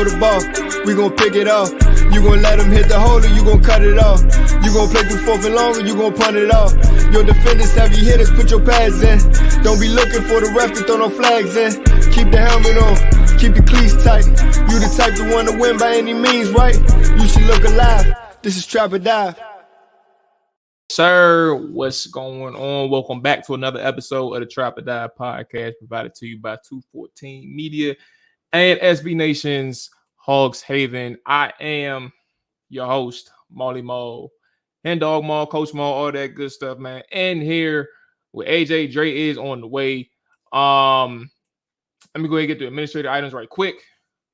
throw the ball. We gon' pick it off. You gon' let him hit the hole or you gon' cut it off. You gon' play through 4th and long or you gon' punt it off. Your defenders, heavy hitters, put your pads in. Don't be looking for the ref to throw no flags in. Keep the helmet on, keep the cleats tight. You the type to want to win by any means, right? You should look alive. This is Trap or Dive. Sir, what's going on? Welcome back to another episode of the Trap or Die podcast, provided to you by 214 Media and SB Nation's Hogs Haven. I am your host, Mual, and Dog Mual, Coach Mual, all that good stuff, man. And here with AJ, Dre is on the way. Let me go ahead and get the administrative items right quick.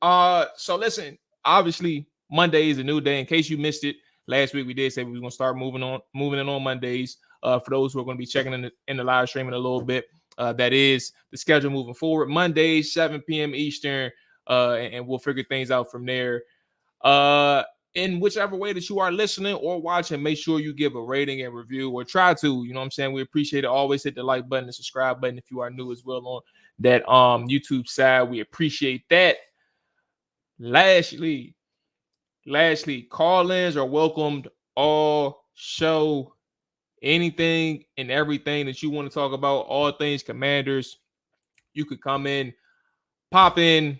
So listen, obviously Monday is a new day. In case you missed it, last week we did say we were gonna start moving in on Mondays. For those who are going to be checking in the live stream in a little bit, that is the schedule moving forward. Mondays, 7 p.m. Eastern, and we'll figure things out from there. In whichever way that you are listening or watching, make sure you give a rating and review, or try to. You know what I'm saying? We appreciate it. Always hit the like button and subscribe button if you are new as well on that YouTube side. We appreciate that. Lastly, call-ins are welcomed all show. Anything and everything that you want to talk about, all things Commanders, you could come in, pop in,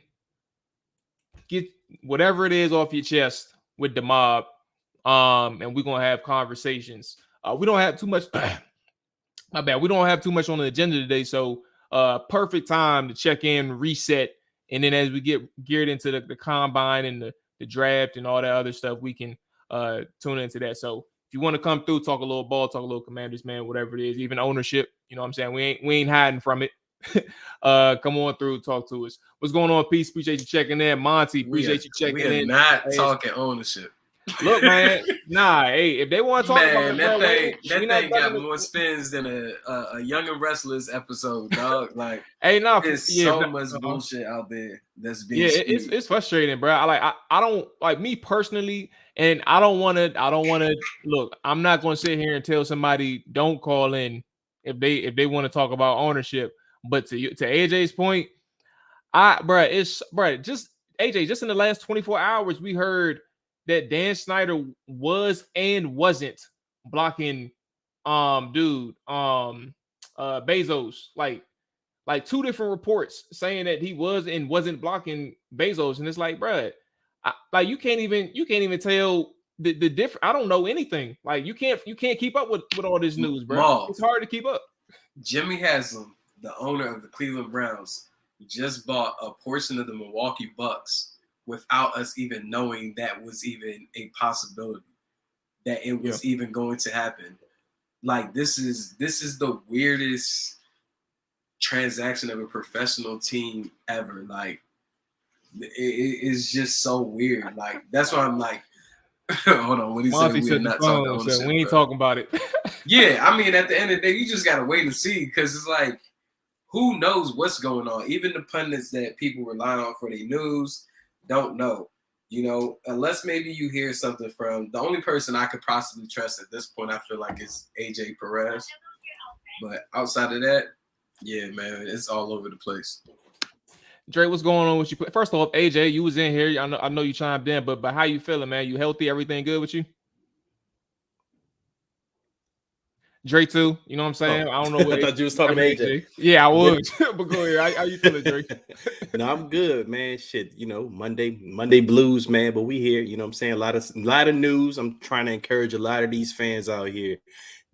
get whatever it is off your chest with the mob, and we're going to have conversations. We don't have too much, my bad, we don't have too much on the agenda today, so perfect time to check in, reset, and then as we get geared into the combine and the draft and all that other stuff, we can tune into that. So if you want to come through, talk a little ball, talk a little Commanders, man, whatever it is, even ownership, you know what I'm saying? We ain't hiding from it. Come on through, talk to us. What's going on, Peace? Appreciate you checking in. Monty, appreciate you checking in. We are not talking ownership. Look, man, hey, if they want to talk about that thing got more spins than a Young and Restless episode, dog. Like, hey, there's so much bullshit out there that's being it's frustrating, bro. I don't like, me personally, and I don't want to look. I'm not going to sit here and tell somebody don't call in if they want to talk about ownership. But to AJ's point, just AJ, just in the last 24 hours, we heard that Dan Snyder was and wasn't blocking Bezos. Like two different reports saying that he was and wasn't blocking Bezos. And it's like, bro, you can't even tell the difference. I don't know anything. Like, you can't keep up with all this news, bro. It's hard to keep up. Jimmy Haslam, the owner of the Cleveland Browns, just bought a portion of the Milwaukee Bucks without us even knowing that was even a possibility, that it was even going to happen. Like, this is the weirdest transaction of a professional team ever. Like, it is just so weird. Like, that's why I'm like, hold on, what he said, we're not talking ownership, we ain't talking about it. Yeah, I mean, at the end of the day, you just gotta wait and see, because it's like, who knows what's going on? Even the pundits that people rely on for their news don't know, unless maybe you hear something from the only person I could possibly trust at this point, I feel like, is AJ Perez. But outside of that, yeah, man, it's all over the place. Dre, what's going on with you? First off, AJ, you was in here. I know you chimed in, but how you feeling, man? You healthy? Everything good with you? Dre too, you know what I'm saying? I don't know. I thought you was talking to AJ. Yeah, I was. But go ahead. How you feeling, Dre? No, I'm good, man. Shit, Monday blues, man. But we here, you know what I'm saying? A lot of news. I'm trying to encourage a lot of these fans out here.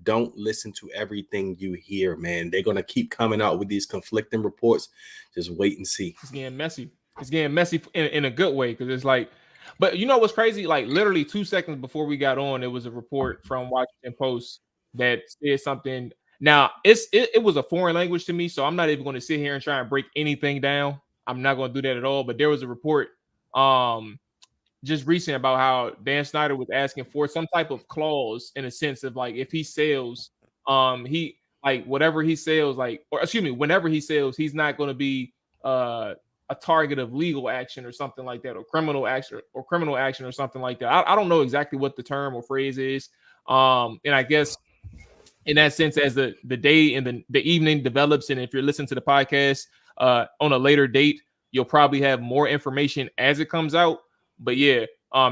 Don't listen to everything you hear, man. They're gonna keep coming out with these conflicting reports. Just wait and see. It's getting messy. It's getting messy in a good way, because it's like, but you know what's crazy? Like, literally 2 seconds before we got on, there was a report from Washington Post that said something. Now, it was a foreign language to me, so I'm not even going to sit here and try and break anything down. I'm not going to do that at all. But there was a report just recent about how Dan Snyder was asking for some type of clause, in a sense of, like, if he sells, whenever he sells, he's not going to be a target of legal action or something like that, or criminal action or something like that. I don't know exactly what the term or phrase is. And I guess in that sense, as the day and the evening develops, and if you're listening to the podcast on a later date, you'll probably have more information as it comes out. But yeah,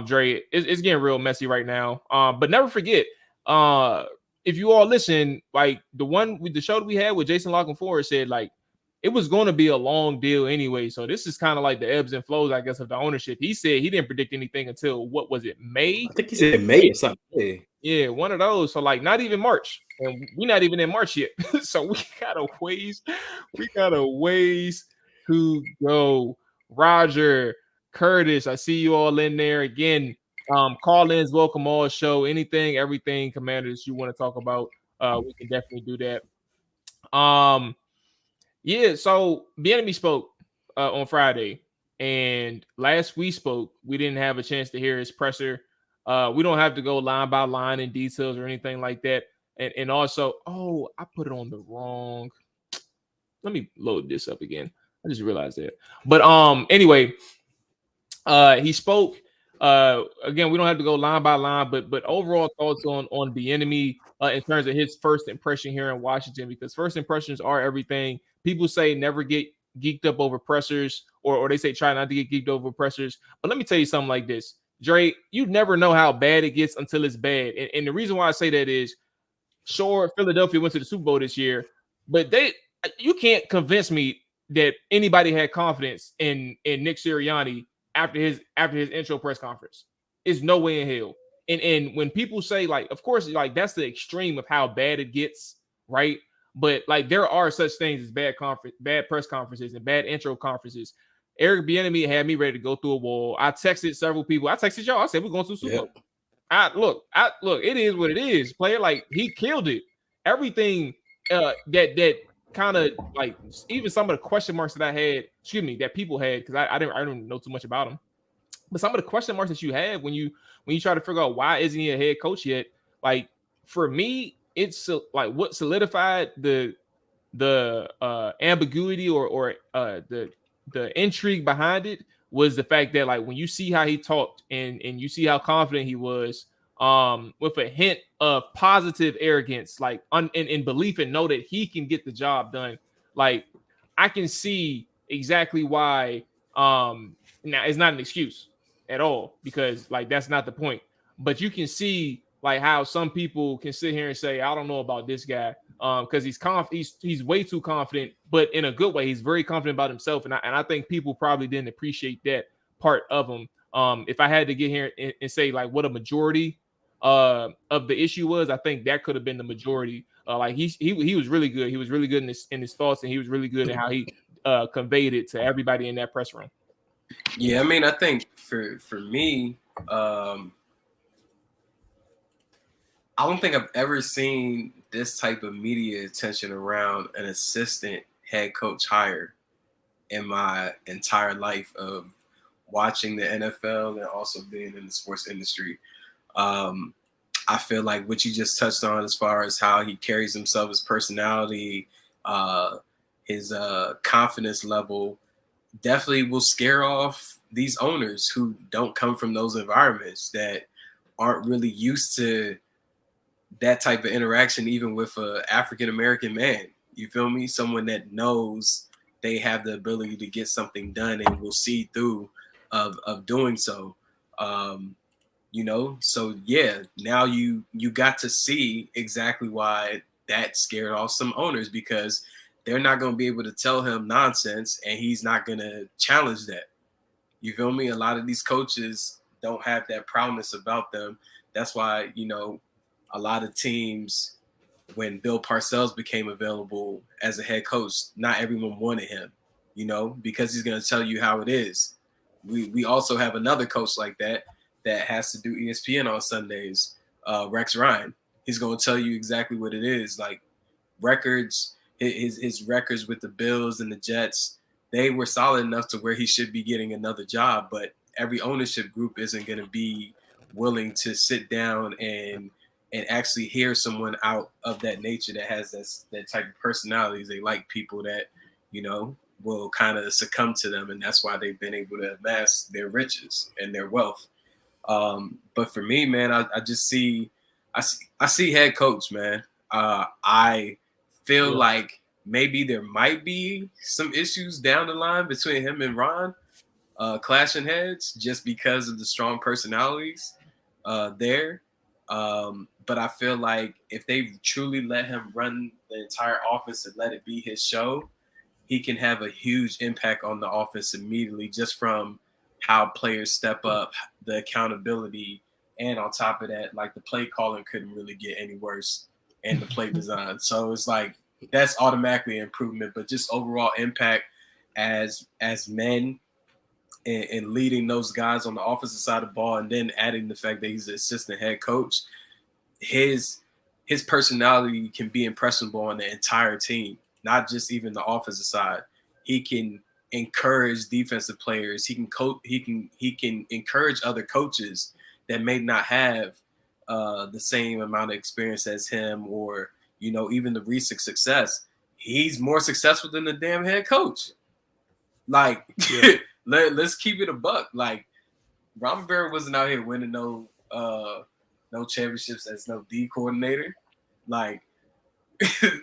Dre, it's getting real messy right now. But never forget, if you all listen, like the show that we had with Jason Lock and Forrest said, like, it was going to be a long deal anyway. So this is kind of like the ebbs and flows, I guess, of the ownership. He said he didn't predict anything until, what was it, May? I think he said May or something. Yeah. Yeah, one of those. So like not even March. And we're not even in March yet. So we got a ways to go. Roger, Curtis, I see you all in there. Again, call-ins, welcome all show. Anything, everything, Commanders, you want to talk about, we can definitely do that. Yeah, so Bieniemy spoke on Friday, and last we spoke, we didn't have a chance to hear his presser. We don't have to go line by line in details or anything like that. And also, I put it on the wrong. Let me load this up again. I just realized that. But anyway, he spoke. Again, we don't have to go line by line, but overall thoughts on Bieniemy in terms of his first impression here in Washington, because first impressions are everything. People say never get geeked up over pressers, or they say try not to get geeked over pressers. But let me tell you something like this, Dre. You never know how bad it gets until it's bad. And the reason why I say that is, sure, Philadelphia went to the Super Bowl this year, but you can't convince me that anybody had confidence in Nick Sirianni after his intro press conference. It's no way in hell. And when people say, like, of course, like, that's the extreme of how bad it gets, right? But like, there are such things as bad press conferences and bad intro conferences. Eric Bieniemy had me ready to go through a wall. I texted several people. I texted y'all. I said, we're going to the Super Bowl. Look, it is what it is. Player, like, he killed it. Everything that kind of, like, even some of the question marks that I had, that people had, because I didn't know too much about him. But some of the question marks that you have when you try to figure out why isn't he a head coach yet, like, for me, it's like what solidified the ambiguity or the intrigue behind it was the fact that, like, when you see how he talked and you see how confident he was, with a hint of positive arrogance, like in belief and know that he can get the job done. Like, I can see exactly why. Now it's not an excuse at all, because, like, that's not the point. But you can see, like, how some people can sit here and say, I don't know about this guy, because he's way too confident, but in a good way. He's very confident about himself, and I think people probably didn't appreciate that part of him. If I had to get here and say, like, what a majority of the issue was, I think that could have been the majority. Like, he was really good. He was really good in his thoughts, and he was really good in how he conveyed it to everybody in that press room. Yeah, I mean, I think for me, I don't think I've ever seen this type of media attention around an assistant head coach hire in my entire life of watching the NFL and also being in the sports industry. I feel like what you just touched on, as far as how he carries himself, his personality, his confidence level, definitely will scare off these owners who don't come from those environments, that aren't really used to that type of interaction, even with an African-American man. You feel me? Someone that knows they have the ability to get something done and will see through of doing so. So yeah, now you got to see exactly why that scared off some owners, because they're not going to be able to tell him nonsense and he's not going to challenge that. You feel me? A lot of these coaches don't have that prowess about them. That's why, a lot of teams, when Bill Parcells became available as a head coach, not everyone wanted him, because he's going to tell you how it is. We also have another coach like that has to do ESPN on Sundays, Rex Ryan. He's going to tell you exactly what it is. Like, records, his records with the Bills and the Jets, they were solid enough to where he should be getting another job, but every ownership group isn't going to be willing to sit down and actually hear someone out of that nature that has that type of personalities. They like people that, will kind of succumb to them, and that's why they've been able to amass their riches and their wealth. But for me, man, I just see head coach, man. I feel like maybe there might be some issues down the line between him and Ron, clashing heads, just because of the strong personalities there. But I feel like if they truly let him run the entire offense and let it be his show, he can have a huge impact on the offense immediately, just from how players step up, the accountability, and on top of that, like the play calling couldn't really get any worse, and the play design. So it's like that's automatically an improvement, but just overall impact as men and leading those guys on the offensive side of the ball, and then adding the fact that he's the assistant head coach, his personality can be impressionable on the entire team, not just even the offensive side. He can encourage defensive players. He can encourage other coaches that may not have the same amount of experience as him, or even the recent success. He's more successful than the damn head coach. Like, yeah. Let's keep it a buck. Like, Ron Rivera wasn't out here winning no championships as no D coordinator. Like,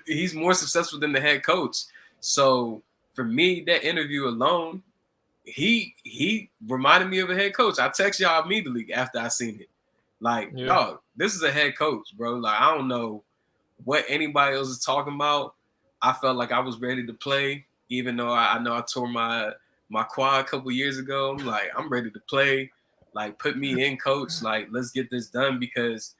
he's more successful than the head coach. So for me, that interview alone, he reminded me of a head coach. I text y'all immediately after I seen it. Like, dog, this is a head coach, bro. Like, I don't know what anybody else is talking about. I felt like I was ready to play, even though I know I tore my quad a couple years ago. I'm like, I'm ready to play. Like, put me in, coach. Like, let's get this done, because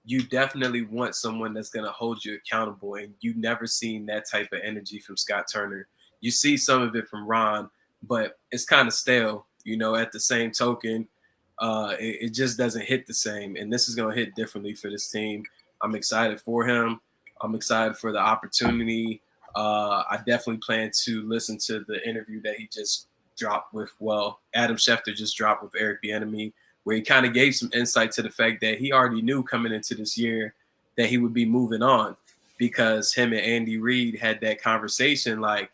you definitely want someone that's going to hold you accountable. And you've never seen that type of energy from Scott Turner. You see some of it from Ron, but it's kind of stale, at the same token. It just doesn't hit the same. And this is going to hit differently for this team. I'm excited for him. I'm excited for the opportunity. I definitely plan to listen to the interview that he just dropped Adam Schefter just dropped with Eric Bieniemy, where he kind of gave some insight to the fact that he already knew coming into this year that he would be moving on, because him and Andy Reid had that conversation. Like,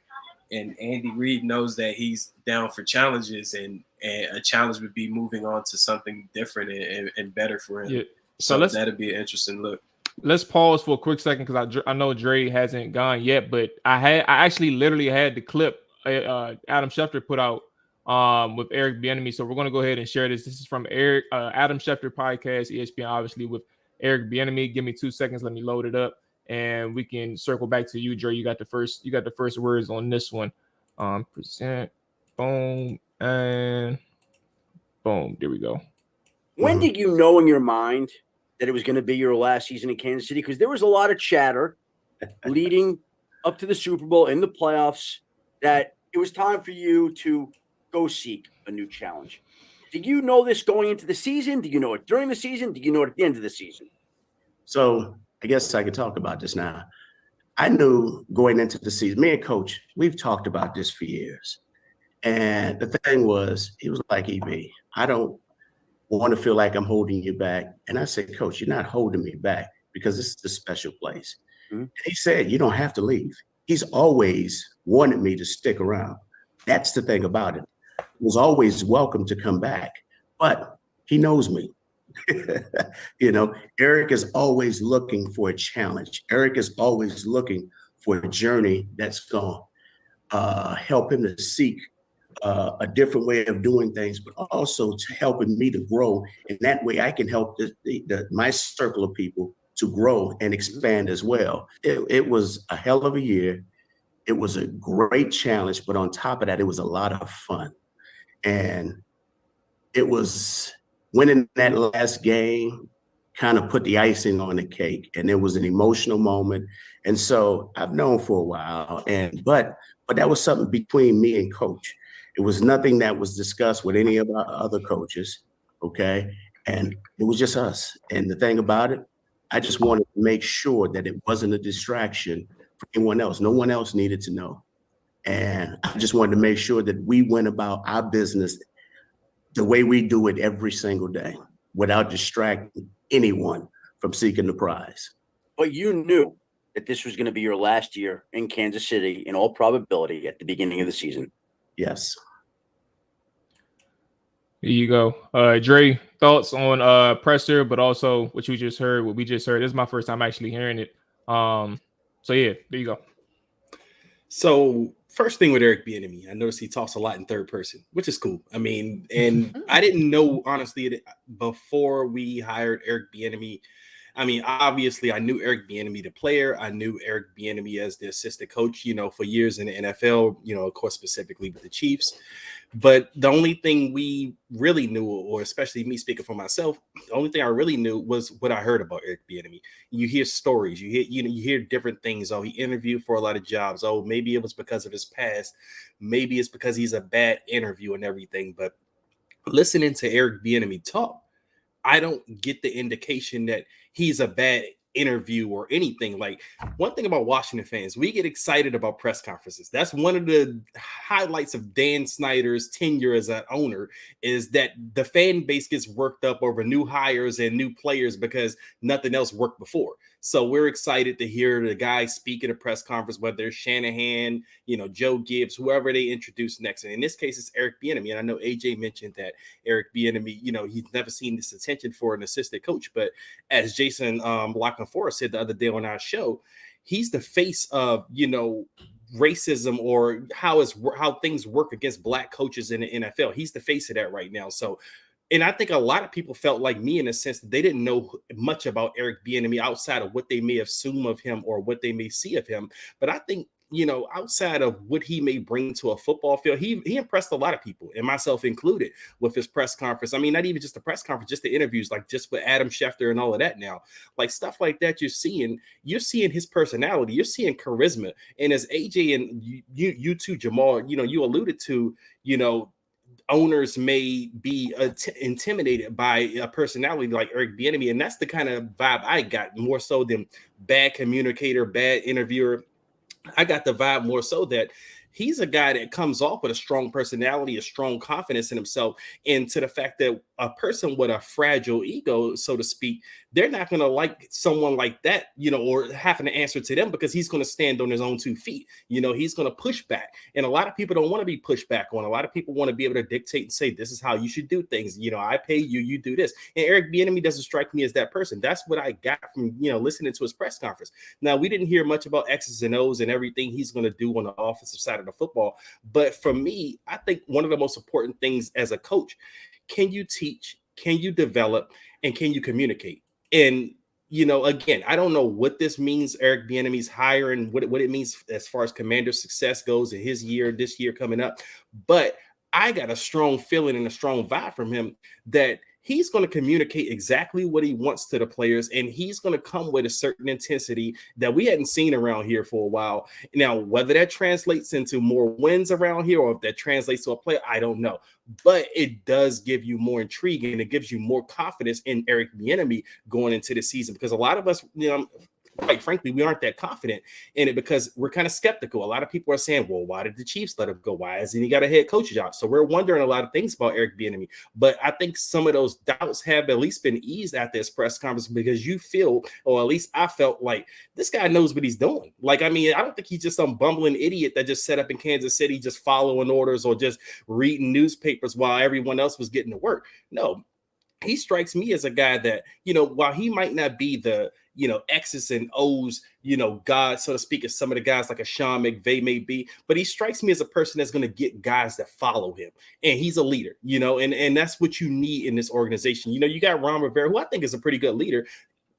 and Andy Reid knows that he's down for challenges, and a challenge would be moving on to something different and better for him. Yeah. So that'd be an interesting look. Let's pause for a quick second, because I know Dre hasn't gone yet, but I actually literally had the clip Adam Schefter put out with Eric Bieniemy. So we're going to go ahead and share this. This is from Adam Schefter podcast, ESPN, obviously, with Eric Bieniemy. Give me 2 seconds. Let me load it up, and we can circle back to you, Dre. You got the first words on this one. Present, boom, and boom. There we go. When did you know in your mind that it was going to be your last season in Kansas City? Because there was a lot of chatter leading up to the Super Bowl, in the playoffs, that it was time for you to go seek a new challenge. Did you know this going into the season? Did you know it during the season? Did you know it at the end of the season? So I guess I could talk about this now. I knew going into the season, me and Coach, we've talked about this for years. And the thing was, he was like, EB, I don't want to feel like I'm holding you back. And I said, Coach, you're not holding me back, because this is a special place. Mm-hmm. And he said, you don't have to leave. He's always wanted me to stick around. That's the thing about it. He was always welcome to come back, but he knows me. Eric is always looking for a challenge. Eric is always looking for a journey that's going to help him to seek a different way of doing things, but also to helping me to grow. And that way I can help my circle of people to grow and expand as well. It was a hell of a year. It was a great challenge, but on top of that, it was a lot of fun. And it was winning that last game kind of put the icing on the cake, and it was an emotional moment. And so I've known for a while, but that was something between me and Coach. It was nothing that was discussed with any of our other coaches, okay? And it was just us. And the thing about it, I just wanted to make sure that it wasn't a distraction for anyone else. No one else needed to know. And I just wanted to make sure that we went about our business the way we do it every single day, without distracting anyone from seeking the prize. But you knew that this was going to be your last year in Kansas City, in all probability, at the beginning of the season. Yes. Here you go. Dre, thoughts on Presser, but also what we just heard. This is my first time actually hearing it. So yeah, there you go. So first thing with Eric Bieniemy, I noticed he talks a lot in third person, which is cool. I mean, and I didn't know honestly before we hired Eric Bieniemy. I mean, obviously, I knew Eric Bieniemy, the player. I knew Eric Bieniemy as the assistant coach, for years in the NFL, of course, specifically with the Chiefs. But the only thing we really knew, or especially me speaking for myself, the only thing I really knew was what I heard about Eric Bieniemy. You hear stories, you hear different things. Oh, he interviewed for a lot of jobs. Oh, maybe it was because of his past. Maybe it's because he's a bad interview and everything. But listening to Eric Bieniemy talk, I don't get the indication that he's a bad interview or anything. Like, one thing about Washington fans, we get excited about press conferences. That's one of the highlights of Dan Snyder's tenure as an owner, is that the fan base gets worked up over new hires and new players because nothing else worked before. So we're excited to hear the guys speak at a press conference, whether it's Shanahan, Joe Gibbs, whoever they introduce next. And in this case, it's Eric Bieniemy. And I know AJ mentioned that Eric Bieniemy, he's never seen this attention for an assistant coach. But as Jason Lockton Forrest said the other day on our show, he's the face of, racism, or how things work against black coaches in the NFL. He's the face of that right now. So, and I think a lot of people felt like me in a sense that they didn't know much about Eric Bieniemy outside of what they may assume of him or what they may see of him. But I think, outside of what he may bring to a football field, he impressed a lot of people, and myself included, with his press conference. I mean, not even just the press conference, just the interviews, like just with Adam Schefter and all of that now. Like, stuff like that you're seeing his personality, you're seeing charisma. And as AJ and you too, Jamal, you alluded to, owners may be intimidated by a personality like Eric Bieniemy, and that's the kind of vibe I got, more so than bad communicator, bad interviewer. I got the vibe more so that he's a guy that comes off with a strong personality, a strong confidence in himself, and to the fact that a person with a fragile ego, so to speak, they're not going to like someone like that, or having to answer to them, because he's going to stand on his own 2 feet. He's going to push back. And a lot of people don't want to be pushed back on. A lot of people want to be able to dictate and say, this is how you should do things. I pay you, you do this. And Eric Bieniemy doesn't strike me as that person. That's what I got from, listening to his press conference. Now, we didn't hear much about X's and O's and everything he's going to do on the offensive side of the football. But for me, I think one of the most important things as a coach, can you teach, can you develop, and can you communicate? And, again, I don't know what this means, Eric Bieniemy's hiring, what it means as far as Commander success goes in his year, this year coming up. But I got a strong feeling and a strong vibe from him that he's going to communicate exactly what he wants to the players, and he's going to come with a certain intensity that we hadn't seen around here for a while. Now, whether that translates into more wins around here or if that translates to a play, I don't know. But it does give you more intrigue, and it gives you more confidence in Eric Bieniemy going into the season, because a lot of us, quite frankly, we aren't that confident in it because we're kind of skeptical. A lot of people are saying, well, why did the Chiefs let him go? Why hasn't he got a head coach job? So we're wondering a lot of things about Eric Bieniemy. But I think some of those doubts have at least been eased at this press conference, because you feel, or at least I felt, like this guy knows what he's doing. Like, I mean, I don't think he's just some bumbling idiot that just set up in Kansas City, just following orders or just reading newspapers while everyone else was getting to work. No, he strikes me as a guy that, while he might not be the, X's and O's, God, so to speak, as some of the guys like a Sean McVay may be, but he strikes me as a person that's going to get guys that follow him. And he's a leader, and that's what you need in this organization. You got Ron Rivera, who I think is a pretty good leader.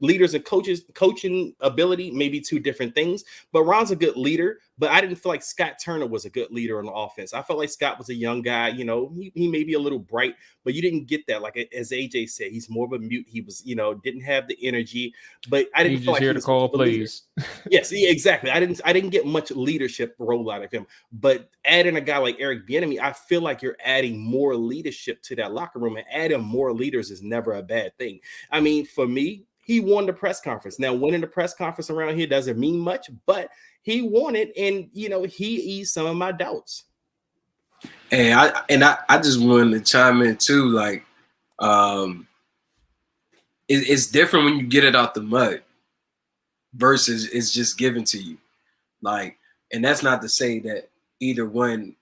Leaders and coaching ability may be two different things, but Ron's a good leader. But I didn't feel like Scott Turner was a good leader on the offense. I felt like Scott was a young guy. He may be a little bright, but you didn't get that. Like, as AJ said, he's more of a mute. He was, didn't have the energy. But I didn't feel like here to call plays. Yes, exactly. I didn't get much leadership role out of him. But adding a guy like Eric Bieniemy, I feel like you're adding more leadership to that locker room, and adding more leaders is never a bad thing. I mean, for me, he won the press conference. Now, winning the press conference around here doesn't mean much, but he won it, and he eased some of my doubts. And I just wanted to chime in too. Like, it's different when you get it out the mud versus it's just given to you. Like, and that's not to say that either one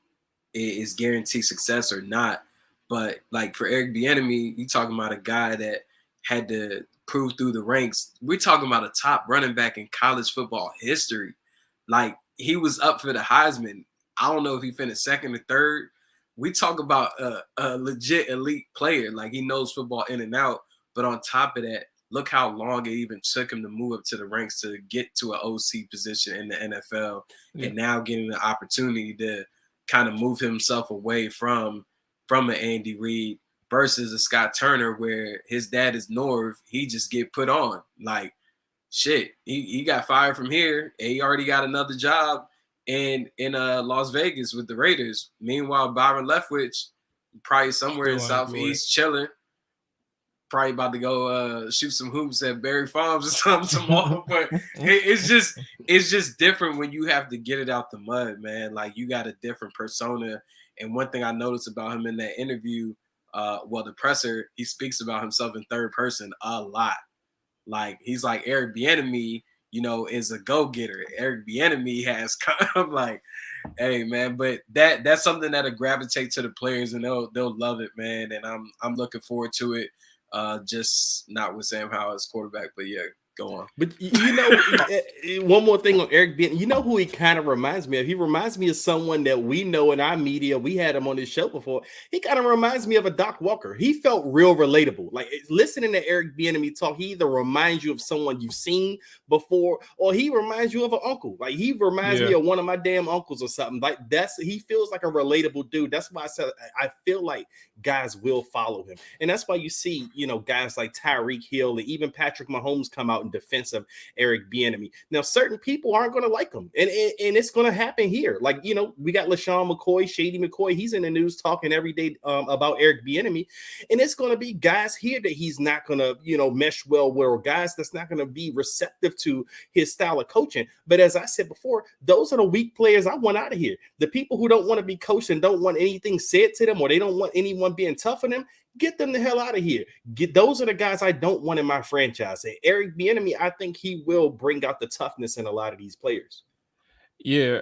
is guaranteed success or not. But like for Eric Bieniemy, you talking about a guy that had to prove through the ranks. We're talking about a top running back in college football history. Like, he was up for the Heisman. I don't know if he finished second or third. We talk about a legit elite player. Like, he knows football in and out. But on top of that, look how long it even took him to move up to the ranks to get to an OC position in the NFL. Yeah. And now getting the opportunity to kind of move himself away from an Andy Reid versus a Scott Turner, where his dad is Norv. He just get put on. Like, shit, he got fired from here, and he already got another job in Las Vegas with the Raiders. Meanwhile, Byron Leftwich probably somewhere in Southeast chilling, probably about to go shoot some hoops at Barry Farms or something tomorrow. But it's just different when you have to get it out the mud, man. Like, you got a different persona. And one thing I noticed about him in that interview, the presser, he speaks about himself in third person a lot. Like, he's like, Eric Bieniemy, is a go-getter. Eric Bieniemy has kind of like, hey, man, but that's something that'll gravitate to the players, and they'll love it, man. And I'm looking forward to it. Just not with Sam Howell as quarterback, but yeah, go on. But one more thing on Eric Bieniemy. You know who he kind of reminds me of? He reminds me of someone that we know in our media. We had him on this show before. He kind of reminds me of a Doc Walker. He felt real relatable. Like, listening to Eric Bieniemy talk, he either reminds you of someone you've seen before, or he reminds you of an uncle. Like, he reminds me of one of my damn uncles or something. Like, he feels like a relatable dude. That's why I said I feel like guys will follow him. And that's why you see, guys like Tyreek Hill and even Patrick Mahomes come out in defense of Eric Bieniemy. Now, certain people aren't going to like him, and it's going to happen here. Like, we got LaShawn McCoy, Shady McCoy. He's in the news talking every day about Eric Bieniemy, and it's going to be guys here that he's not going to, mesh well with, or guys that's not going to be receptive to his style of coaching. But as I said before, those are the weak players I want out of here. The people who don't want to be coached and don't want anything said to them, or they don't want anyone being tough on them, get them the hell out of here. Those are the guys I don't want in my franchise. And Eric Bieniemy, I think he will bring out the toughness in a lot of these players. Yeah.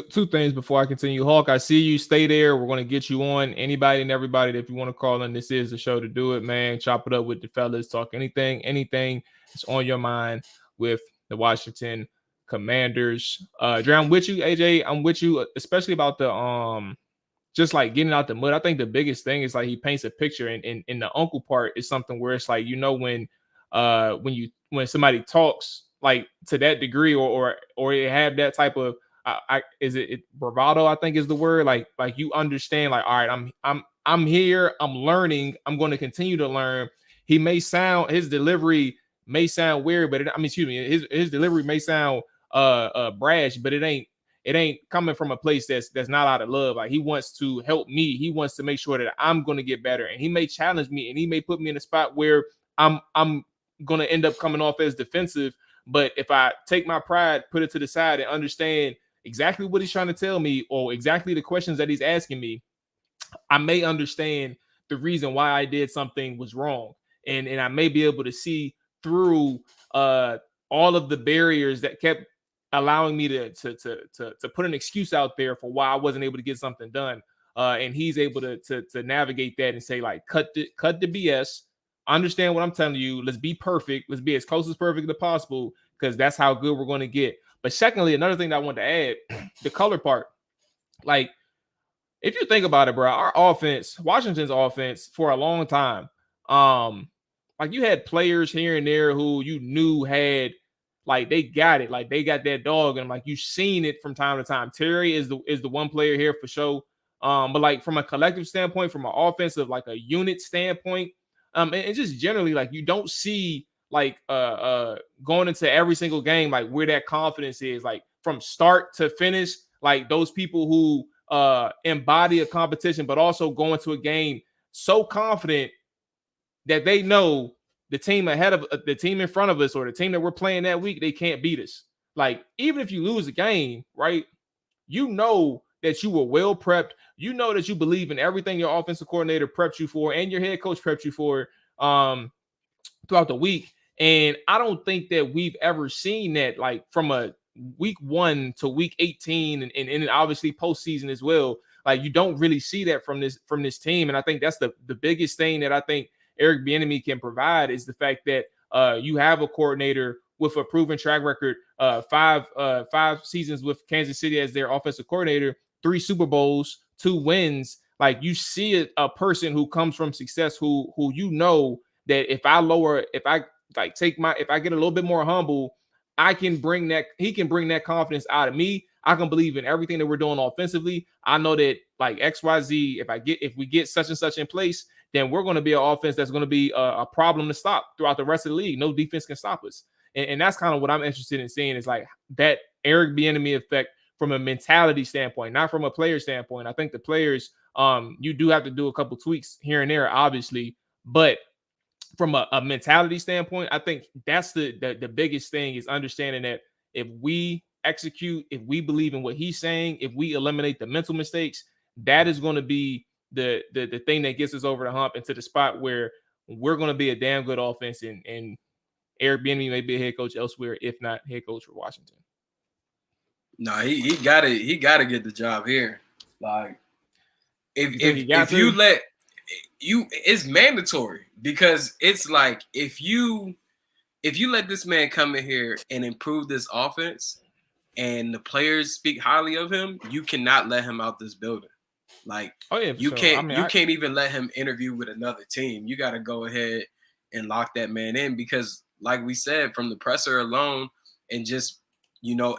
Two things before I continue. Hawk, I see you. Stay there. We're going to get you on. Anybody and everybody that if you want to call in, this is the show to do it, man. Chop it up with the fellas. Talk anything that's on your mind with the Washington Commanders. Dre, I'm with you. AJ, I'm with you, especially about the just like getting out the mud. I think the biggest thing is like he paints a picture, and in the uncle part is something where it's like, when somebody talks like to that degree, or it have that type of is it bravado, I think is the word, like you understand, like, all right, I'm here, I'm learning, I'm going to continue to learn. His delivery may sound weird, but his delivery may sound brash, but it ain't coming from a place that's not out of love. Like, he wants to help me. He wants to make sure that I'm going to get better, and he may challenge me, and he may put me in a spot where I'm going to end up coming off as defensive. But if I take my pride, put it to the side, and understand exactly what he's trying to tell me, or exactly the questions that he's asking me, I may understand the reason why I did something was wrong. And I may be able to see through all of the barriers that kept allowing me to put an excuse out there for why I wasn't able to get something done. And he's able to navigate that and say, like, cut the BS. Understand what I'm telling you. Let's be perfect. Let's be as close as perfect as possible, because that's how good we're going to get. But secondly, another thing that I want to add, the color part. Like, if you think about it, bro, our offense, Washington's offense, for a long time, like, you had players here and there who you knew had, like, they got it, like they got that dog, and like, you've seen it from time to time. Terry is the one player here for sure. But like, from a collective standpoint, from an offensive, like a unit standpoint, and just generally, like, you don't see like going into every single game, like, where that confidence is, like, from start to finish, like those people who embody a competition, but also go into a game so confident that they know the team ahead of the team in front of us, or the team that we're playing that week, they can't beat us. Like, even if you lose the game, right, you know that you were well prepped. You know that you believe in everything your offensive coordinator prepped you for, and your head coach prepped you for throughout the week. And I don't think that we've ever seen that, like, from a week 1 to week 18, and obviously postseason as well. Like, you don't really see that from this team. And I think that's the biggest thing that I think Eric Bieniemy can provide, is the fact that you have a coordinator with a proven track record, five seasons with Kansas City as their offensive coordinator, 3 Super Bowls, 2 wins. Like, you see a person who comes from success, who that if I get a little bit more humble, he can bring that confidence out of me. I can believe in everything that we're doing offensively. I know that, like, XYZ, if we get such and such in place, then we're going to be an offense that's going to be a problem to stop throughout the rest of the league. No defense can stop us. And that's kind of what I'm interested in seeing, is like that Eric Bieniemy effect from a mentality standpoint, not from a player standpoint. I think the players, you do have to do a couple tweaks here and there, obviously, but from a mentality standpoint, I think that's the biggest thing, is understanding that if we execute, if we believe in what he's saying, if we eliminate the mental mistakes, that is going to be the thing that gets us over the hump into the spot where we're going to be a damn good offense, and Eric Bieniemy may be a head coach elsewhere, if not head coach for Washington. No, he gotta get the job here. Like, if it's mandatory, because it's like, if you let this man come in here and improve this offense, and the players speak highly of him, you cannot let him out this building. Like, you can't even let him interview with another team. You got to go ahead and lock that man in, because, like we said, from the presser alone, and just,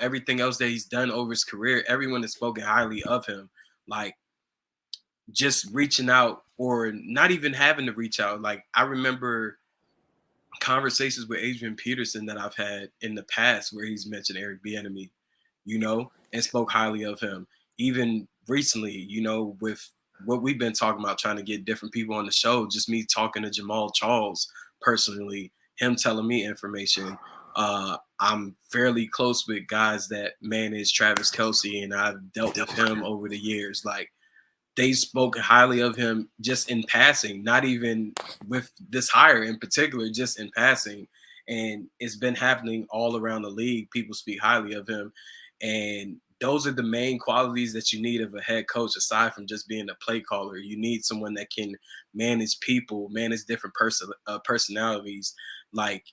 everything else that he's done over his career, everyone has spoken highly of him. Like, just reaching out, or not even having to reach out. Like, I remember conversations with Adrian Peterson that I've had in the past where he's mentioned Eric Bieniemy, and spoke highly of him. Even recently, with what we've been talking about, trying to get different people on the show, just me talking to Jamal Charles personally, him telling me information. I'm fairly close with guys that manage Travis Kelce, and I've dealt with him over the years. Like, they spoke highly of him just in passing, not even with this hire in particular, just in passing. And it's been happening all around the league. People speak highly of him. And those are the main qualities that you need of a head coach, aside from just being a play caller. You need someone that can manage people, manage different personalities. Like,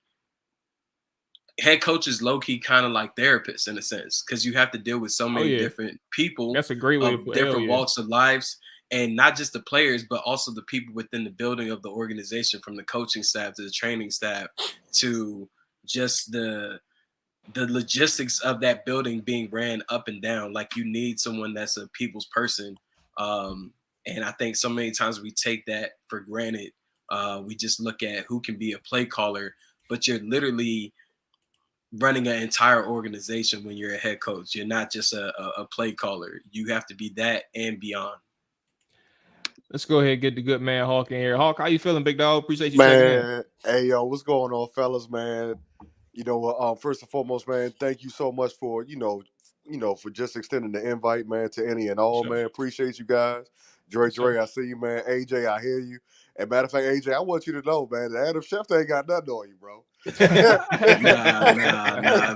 head coaches low-key kind of like therapists in a sense, because you have to deal with so many different people. That's a great way of different walks of lives, and not just the players, but also the people within the building of the organization, from the coaching staff to the training staff to just the logistics of that building being ran up and down. Like, you need someone that's a people's person. And I think so many times we take that for granted. We just look at who can be a play caller, but you're literally running an entire organization when you're a head coach. You're not just a play caller. You have to be that and beyond. Let's go ahead and get the good man Hawk in here. Hawk, how you feeling, big dog? Appreciate you checking in. Hey, yo, what's going on, fellas, man? First and foremost, man, thank you so much for, for just extending the invite, man, to any and all, man. Appreciate you guys. Dre, I see you, man. AJ, I hear you. And matter of fact, AJ, I want you to know, man, that Adam Schefter ain't got nothing on you, bro. Nah,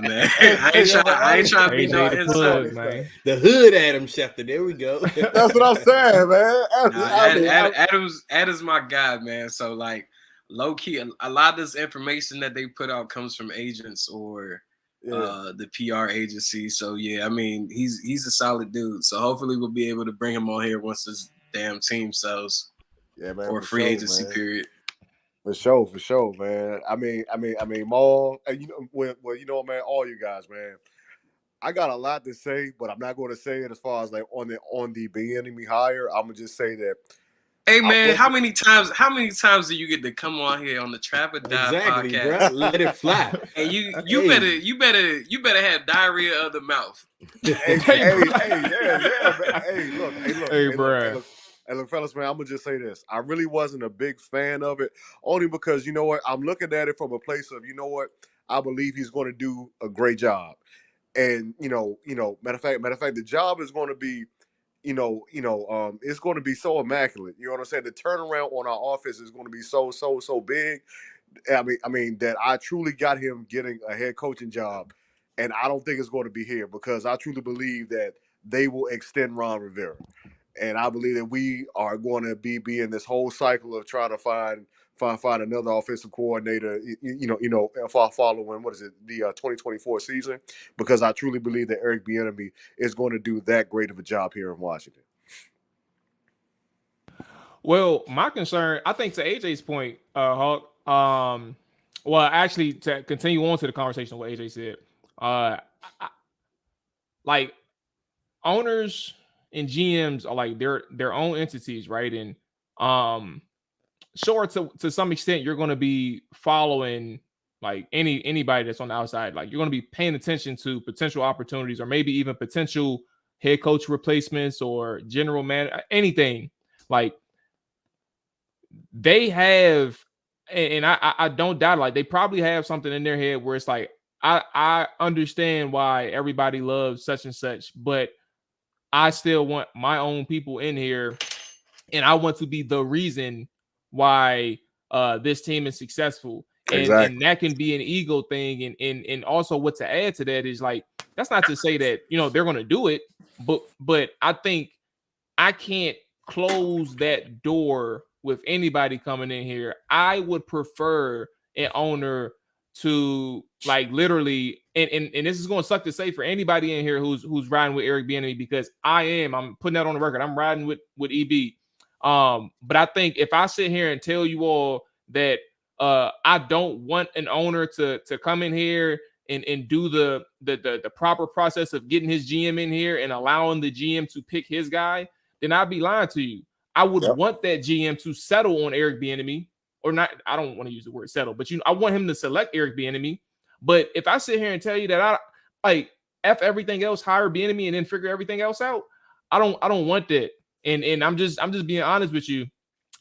man. I ain't trying to be no insult, man. The hood Adam Schefter. There we go. That's what I'm saying, man. Adam's my guy, man. So, like, low key, a lot of this information that they put out comes from agents or the PR agency. So yeah, I mean, he's a solid dude. So hopefully we'll be able to bring him on here once this damn team sells. Yeah, man. Or free agency period. For sure, man. I mean, Mual, and man, all you guys, man. I got a lot to say, but I'm not going to say it as far as like on the Bieniemy hire. I'm gonna just say that. Hey man, how many times do you get to come on here on the Trap or Die podcast? Bro. Let it fly. And you better have diarrhea of the mouth. Hey, look. Hey, bro. Hey, look, fellas, man, I'm gonna just say this. I really wasn't a big fan of it, only because you know what? I'm looking at it from a place of, you know what? I believe he's going to do a great job, and matter of fact, the job is going to be, it's going to be so immaculate. You know what I'm saying? The turnaround on our offense is going to be so big. I mean that I truly got him getting a head coaching job, and I don't think it's going to be here, because I truly believe that they will extend Ron Rivera. And I believe that we are going to be in this whole cycle of trying to find find another offensive coordinator, following the 2024 season, because I truly believe that Eric Bieniemy is going to do that great of a job here in Washington. Well, my concern, I think, to AJ's point, Hawk. Well, actually, to continue on to the conversation of what AJ said, like owners and GMs are like their own entities, right? And sure, to some extent, you're going to be following like anybody that's on the outside. Like you're going to be paying attention to potential opportunities, or maybe even potential head coach replacements or general man, anything. Like they have, and I don't doubt it, like they probably have something in their head where it's like I understand why everybody loves such and such, but I still want my own people in here, and I want to be the reason why this team is successful. And that can be an ego thing, and also what to add to that is like that's not to say that they're going to do it, but I think I can't close that door with anybody coming in here. I would prefer an owner to like literally, and this is going to suck to say for anybody in here who's riding with Eric Bieniemy, because I'm putting that on the record. I'm riding with EB. But I think if I sit here and tell you all that I don't want an owner to come in here and do the proper process of getting his GM in here and allowing the GM to pick his guy, then I'd be lying to you. I would want that GM to settle on Eric Bieniemy, or not. I don't want to use the word settle, but I want him to select Eric Bieniemy. But if I sit here and tell you that I like F everything else, hire Bieniemy, and then figure everything else out, I don't want that. And I'm just being honest with you.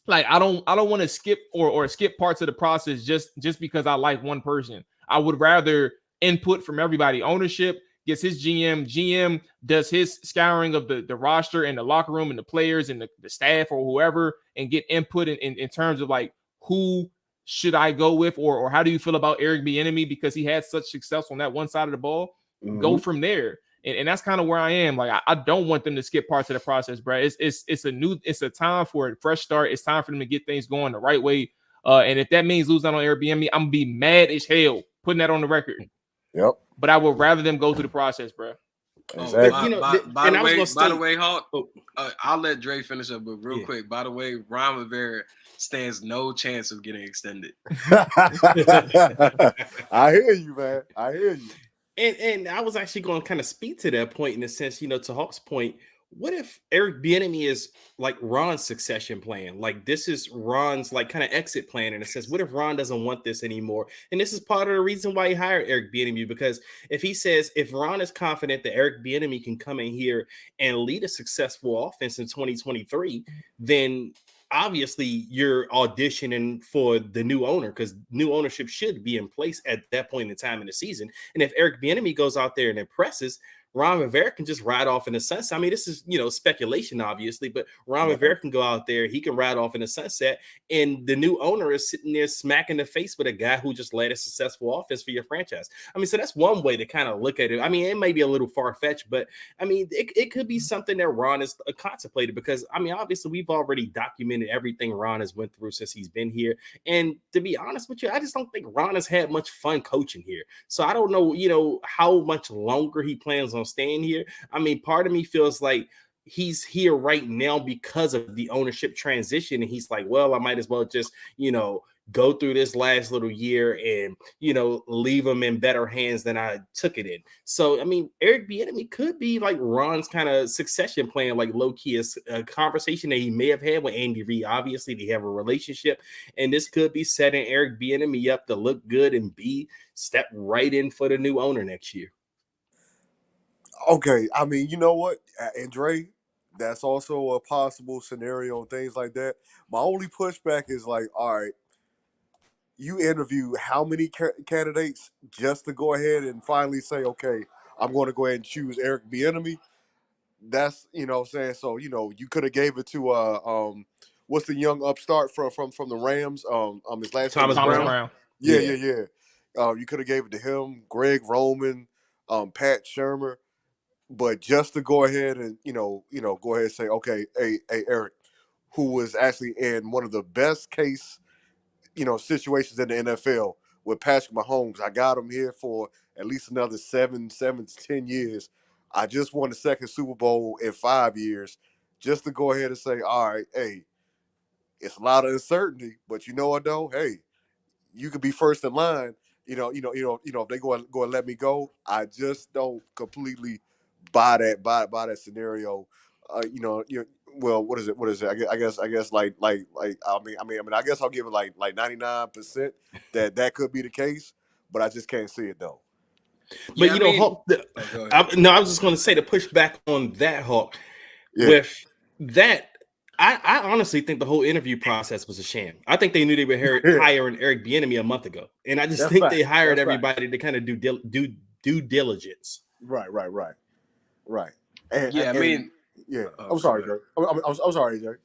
Like I don't want to skip or skip parts of the process just because I like one person. I would rather input from everybody. Ownership gets his GM does his scouring of the roster and the locker room and the players and the staff or whoever, and get input in terms of like who should I go with, or how do you feel about Eric Bieniemy because he had such success on that one side of the ball. Go from there. And that's kind of where I am. Like I don't want them to skip parts of the process, bro. It's a time for a fresh start. It's time for them to get things going the right way. And if that means losing on Airbnb, I'm gonna be mad as hell putting that on the record. Yep. But I would rather them go through the process, bro. Exactly. By the way, Hawk, I'll let Dre finish up, but real quick. By the way, Ron Rivera stands no chance of getting extended. I hear you, man. I hear you. And I was actually going to kind of speak to that point in the sense, to Hawk's point. What if Eric Bieniemy is like Ron's succession plan? Like this is Ron's like kind of exit plan in a sense. What if Ron doesn't want this anymore? And this is part of the reason why he hired Eric Bieniemy, because if Ron is confident that Eric Bieniemy can come in here and lead a successful offense in 2023, then obviously you're auditioning for the new owner, because new ownership should be in place at that point in time in the season. And if Eric Bieniemy goes out there and impresses, Ron Rivera can just ride off in the sunset. I mean, this is, speculation, obviously, but Ron Rivera can go out there. He can ride off in the sunset. And the new owner is sitting there smacking the face with a guy who just led a successful offense for your franchise. I mean, so that's one way to kind of look at it. I mean, it may be a little far-fetched, but I mean, it could be something that Ron has contemplated, because I mean, obviously we've already documented everything Ron has went through since he's been here. And to be honest with you, I just don't think Ron has had much fun coaching here. So I don't know, how much longer he plans on staying here. I mean, part of me feels like he's here right now because of the ownership transition, and he's like, well, I might as well just go through this last little year and leave him in better hands than I took it in. So I mean, Eric Bieniemy could be like Ron's kind of succession plan, like low-key a conversation that he may have had with Andy Reid. Obviously they have a relationship, and this could be setting Eric Bieniemy up to look good and be step right in for the new owner next year. Okay, I mean, you know what, Andre, that's also a possible scenario and things like that. My only pushback is like, all right, you interview how many candidates just to go ahead and finally say, okay, I'm going to go ahead and choose Eric Bieniemy? That's, what I'm saying? So, you could have gave it to what's the young upstart from the Rams? His last name Thomas Brown. Yeah. You could have gave it to him, Greg Roman, Pat Shermer. But just to go ahead and go ahead and say, okay, hey Eric, who was actually in one of the best case situations in the NFL with Patrick Mahomes. I got him here for at least another 7 to 10 years. I just won the second Super Bowl in 5 years, just to go ahead and say, all right, hey, it's a lot of uncertainty, but you know what though? Hey, you could be first in line. If they go and let me go, I just don't completely buy that scenario. Well, what is it? What is it? I guess I guess I'll give it like 99% that could be the case, but I just can't see it though. But Yeah, I mean, Hawk, go ahead. no, I was just going to say to push back on that, Hawk. Yeah. With that, I honestly think the whole interview process was a sham. I think they knew they were hiring Eric Bieniemy a month ago, and I just That's think fact. they hired That's everybody to kind of do due diligence. Right. And, Yeah, I mean, yeah. Oh, I'm sorry, go Jay. I'm sorry, Jay.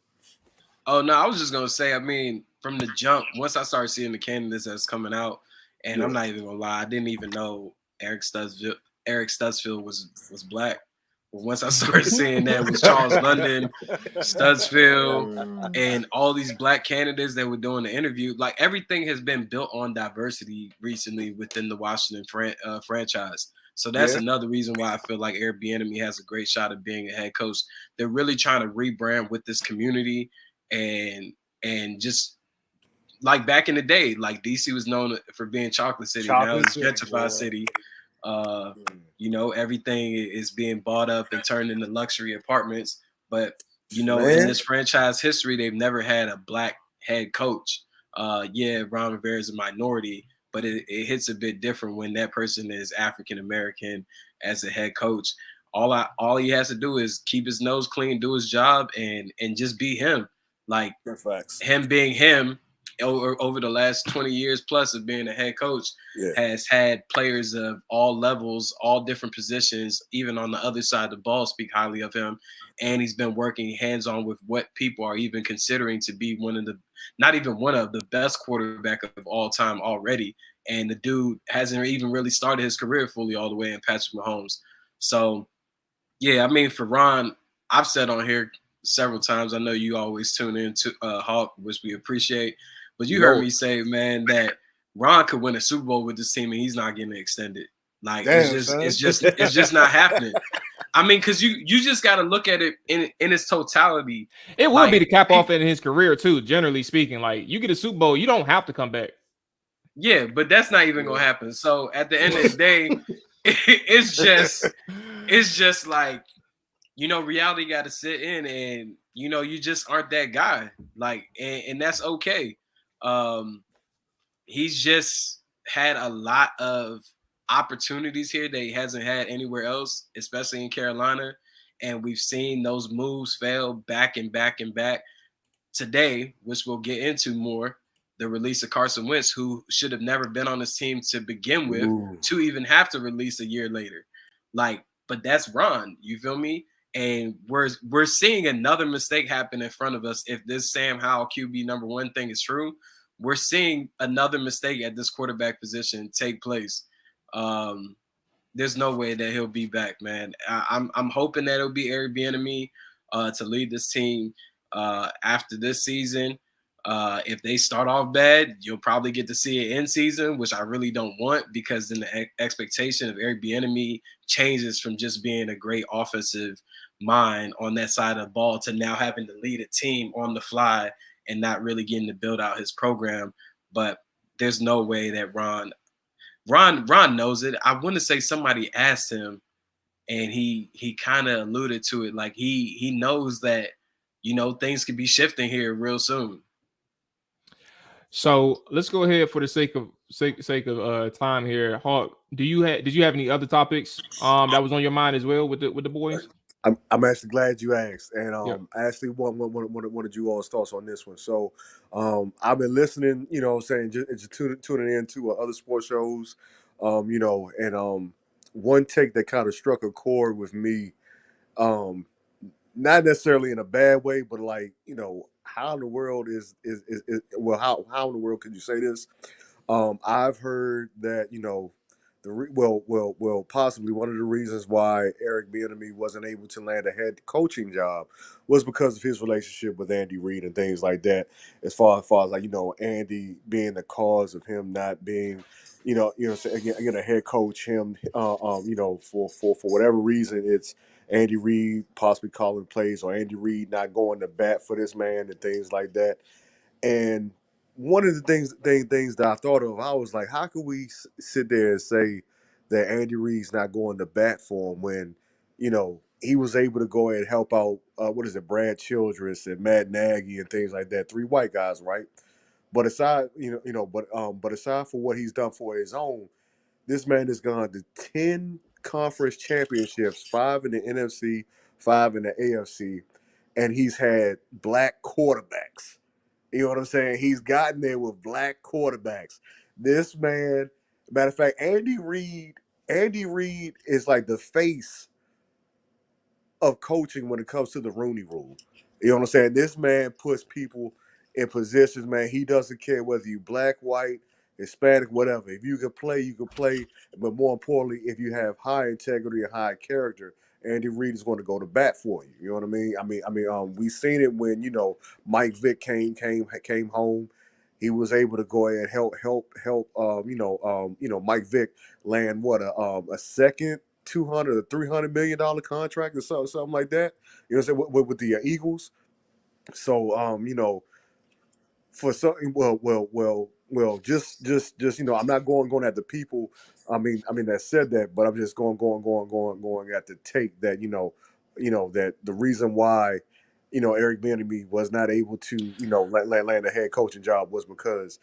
Oh no, I was just gonna say. I mean, from the jump, once I started seeing the candidates that's coming out, and I'm not even gonna lie, I didn't even know Eric Studsfield was black. But once I started seeing that was Charles London, Studsfield, and all these black candidates that were doing the interview, like everything has been built on diversity recently within the Washington franchise. So that's another reason why I feel like Eric Bieniemy has a great shot of being a head coach. They're really trying to rebrand with this community and just like back in the day, like DC was known for being Chocolate City. Now it's Gentrified City. Everything is being bought up and turned into luxury apartments. But in this franchise history, they've never had a black head coach. Ron Rivera is a minority, but it hits a bit different when that person is African American as a head coach. All he has to do is keep his nose clean, do his job, and just be him. Like him being him over the last 20 years plus of being a head coach has had players of all levels, all different positions, even on the other side of the ball, speak highly of him. And he's been working hands-on with what people are even considering to be not even one of the best quarterback of all time already. And the dude hasn't even really started his career fully all the way in Patrick Mahomes. So, yeah, I mean, for Ron, I've said on here several times, I know you always tune in to Hawk, which we appreciate. But you heard me say, man, that Ron could win a Super Bowl with this team and he's not getting extended. Like it's just not happening. I mean, because you just got to look at it in its totality. It will be the cap off in his career too. Generally speaking, like you get a Super Bowl, you don't have to come back. Yeah, but that's not even gonna happen. So at the end of the day, it's just like, reality got to sit in, and you just aren't that guy. Like, and that's okay. He's just had a lot of opportunities here that he hasn't had anywhere else, especially in Carolina. And we've seen those moves fail back and back and back. Today, which we'll get into more, the release of Carson Wentz, who should have never been on this team to begin with, to even have to release a year later. Like, but that's Ron, you feel me? And we're seeing another mistake happen in front of us. If this Sam Howell QB number one thing is true, we're seeing another mistake at this quarterback position take place. There's no way that he'll be back, man. I'm hoping that it'll be Eric Bieniemy to lead this team after this season. If they start off bad, you'll probably get to see it in season, which I really don't want, because then the expectation of Eric Bieniemy changes from just being a great offensive mind on that side of the ball to now having to lead a team on the fly and not really getting to build out his program. But there's no way that Ron knows it. I want to say somebody asked him, and he kind of alluded to it, like he knows that things could be shifting here real soon. So let's go ahead for the sake of time here. Hawk, did you have any other topics that was on your mind as well with the boys? I'm actually glad you asked, and I actually wanted you all's thoughts on this one. So I've been listening, just tuning into other sports shows, and one take that kind of struck a chord with me, not necessarily in a bad way, but like, how in the world how in the world could you say this? I've heard that, possibly one of the reasons why Eric Bieniemy wasn't able to land a head coaching job was because of his relationship with Andy Reid and things like that. As far as like, Andy being the cause of him not being, so again, a head coach, him, for whatever reason, it's Andy Reid possibly calling plays or Andy Reid not going to bat for this man and things like that. And one of the things that I thought of, I was like, how could we sit there and say that Andy Reid's not going to bat for him when, he was able to go ahead and help out, Brad Childress and Matt Nagy and things like that, 3 white guys, right? But aside, but aside for what he's done for his own, this man has gone to 10 conference championships, 5 in the NFC, 5 in the AFC, and he's had black quarterbacks. You know what I'm saying? He's gotten there with black quarterbacks. This man, matter of fact, Andy Reid is like the face of coaching when it comes to the Rooney Rule. You know what I'm saying? This man puts people in positions, man. He doesn't care whether you black, white, Hispanic, whatever. If you can play, you can play. But more importantly, if you have high integrity and high character, Andy Reid is going to go to bat for you. You know what I mean? We've seen it when Mike Vick came home. He was able to go ahead and help Mike Vick land a second $200 or $300 million contract or something like that. You know what I'm saying with the Eagles. So for something, just I'm not going at the people. I mean that said that, but I'm just going at the take that that the reason why Eric Bieniemy was not able to land a head coaching job was because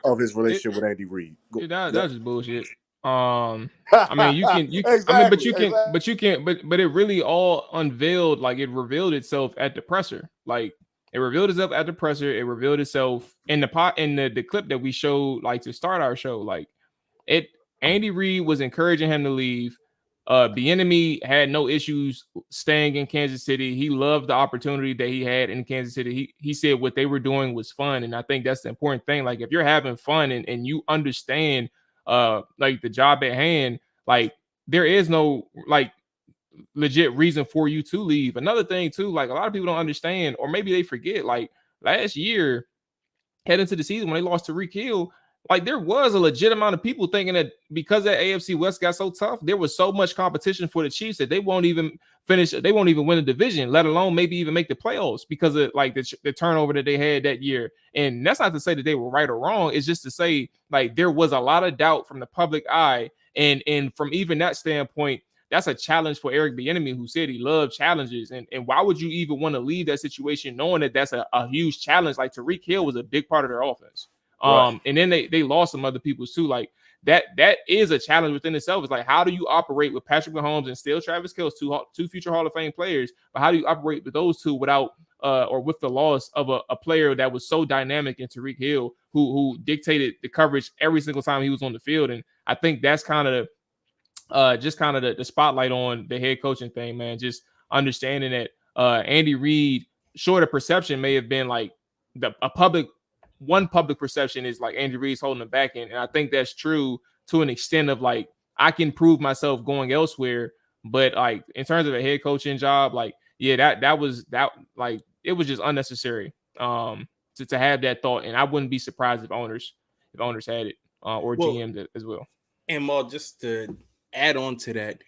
of his relationship with Andy Reid. That's just bullshit. I mean, but it really all unveiled, like it revealed itself at the presser. Like it revealed itself at the presser. It revealed itself in the clip that we showed, like to start our show. Like Andy Reid was encouraging him to leave. Bieniemy had no issues staying in Kansas City. He loved the opportunity that he had in Kansas City. He said what they were doing was fun, and I think that's the important thing. Like if you're having fun and you understand like the job at hand, like there is no like legit reason for you to leave. Another thing too, like a lot of people don't understand, or maybe they forget, like last year heading into the season when they lost to Tyreek Hill, like there was a legit amount of people thinking that because that AFC West got so tough, there was so much competition for the Chiefs that they won't even win the division, let alone maybe even make the playoffs because of like the turnover that they had that year. And that's not to say that they were right or wrong. It's just to say like there was a lot of doubt from the public eye. And from even that standpoint, that's a challenge for Eric Bieniemy, who said he loved challenges. And why would you even want to leave that situation knowing that that's a huge challenge? Like Tyreek Hill was a big part of their offense. Right. And then they lost some other people too. Like that is a challenge within itself. It's like, how do you operate with Patrick Mahomes and still Travis Kelce, two future Hall of Fame players? But how do you operate with those two without or with the loss of a player that was so dynamic in Tyreek Hill, who dictated the coverage every single time he was on the field? And I think that's kind of the spotlight on the head coaching thing, man. Just understanding that Andy Reid, short of perception, may have been like one public perception is like Andy Reid's holding him back in. And I think that's true to an extent of like, I can prove myself going elsewhere. But like in terms of a head coaching job, like, yeah, that was like, it was just unnecessary to have that thought. And I wouldn't be surprised if owners had it or GM'd as well. And Mual, just to add on to that,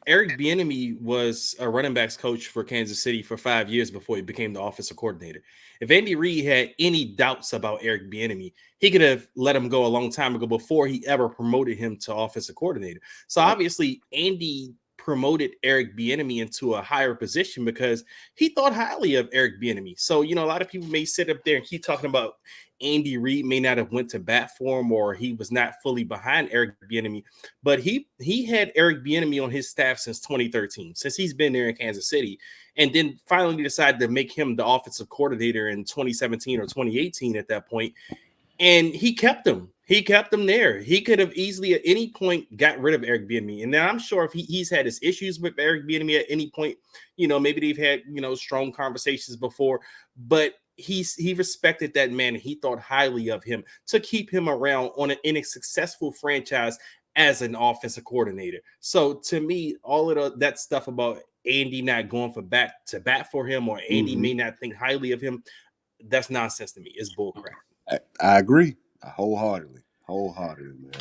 Eric Bieniemy was a running backs coach for Kansas City for 5 years before he became the offensive coordinator. If Andy Reid had any doubts about Eric Bieniemy, he could have let him go a long time ago before he ever promoted him to offensive coordinator. So obviously, Andy promoted Eric Bieniemy into a higher position because he thought highly of Eric Bieniemy. So, a lot of people may sit up there and keep talking about Andy Reid may not have went to bat for him or he was not fully behind Eric Bieniemy, but he had Eric Bieniemy on his staff since 2013, since he's been there in Kansas City, and then finally decided to make him the offensive coordinator in 2017 or 2018 at that point. And he kept him. He kept him there. He could have easily at any point got rid of Eric Bieniemy. And now I'm sure if he's had his issues with Eric Bieniemy at any point, maybe they've had, strong conversations before, but he respected that man and he thought highly of him to keep him around in a successful franchise as an offensive coordinator. So to me, all of that stuff about Andy not going for back to bat for him, or Andy may not think highly of him, that's nonsense to me. It's bullcrap. I agree wholeheartedly, man.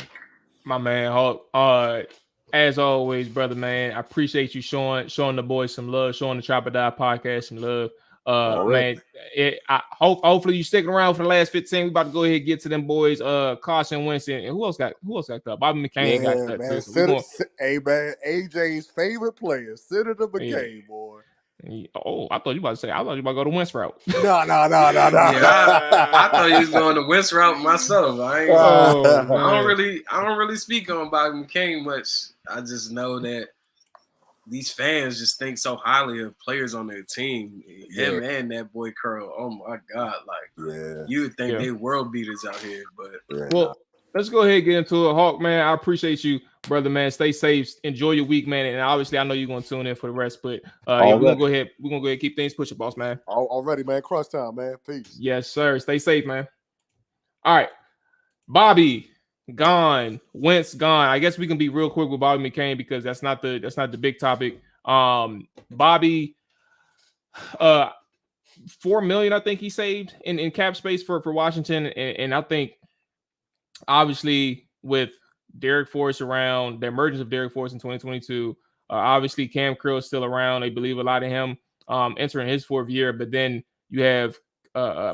My man, Hulk. As always, brother, man, I appreciate you showing the boys some love, showing the Trap or Die podcast some love. Man, hopefully you sticking around for the last 15. We about to go ahead and get to them boys. Carson Wentz and who else got cut? Bobby McCain got cut man. too. So Hey man, AJ's favorite player, Senator McCain, boy. Oh, I thought you about to say. I thought you about to go to Wentz route. No. Yeah, I thought he was going the Wentz route myself. I don't really speak on Bobby McCain much. I just know that these fans just think so highly of players on their team. Him and that boy Curl. Oh my God! You would think they world beaters out here, but let's go ahead and get into it. Hawk, man, I appreciate you, brother, man. Stay safe. Enjoy your week, man. And obviously, I know you're going to tune in for the rest, but we're going to go ahead. We're going to go ahead and keep things pushing, boss, man. Already, man. Crunch time, man. Peace. Yes, sir. Stay safe, man. All right. Bobby gone. Wentz gone. I guess we can be real quick with Bobby McCain because that's not the big topic. Bobby, $4 million, I think he saved in cap space for Washington. And I think obviously with Derek Forrest around, the emergence of Derek Forrest in 2022, obviously Cam Curl is still around. They believe a lot in him entering his fourth year, but then you have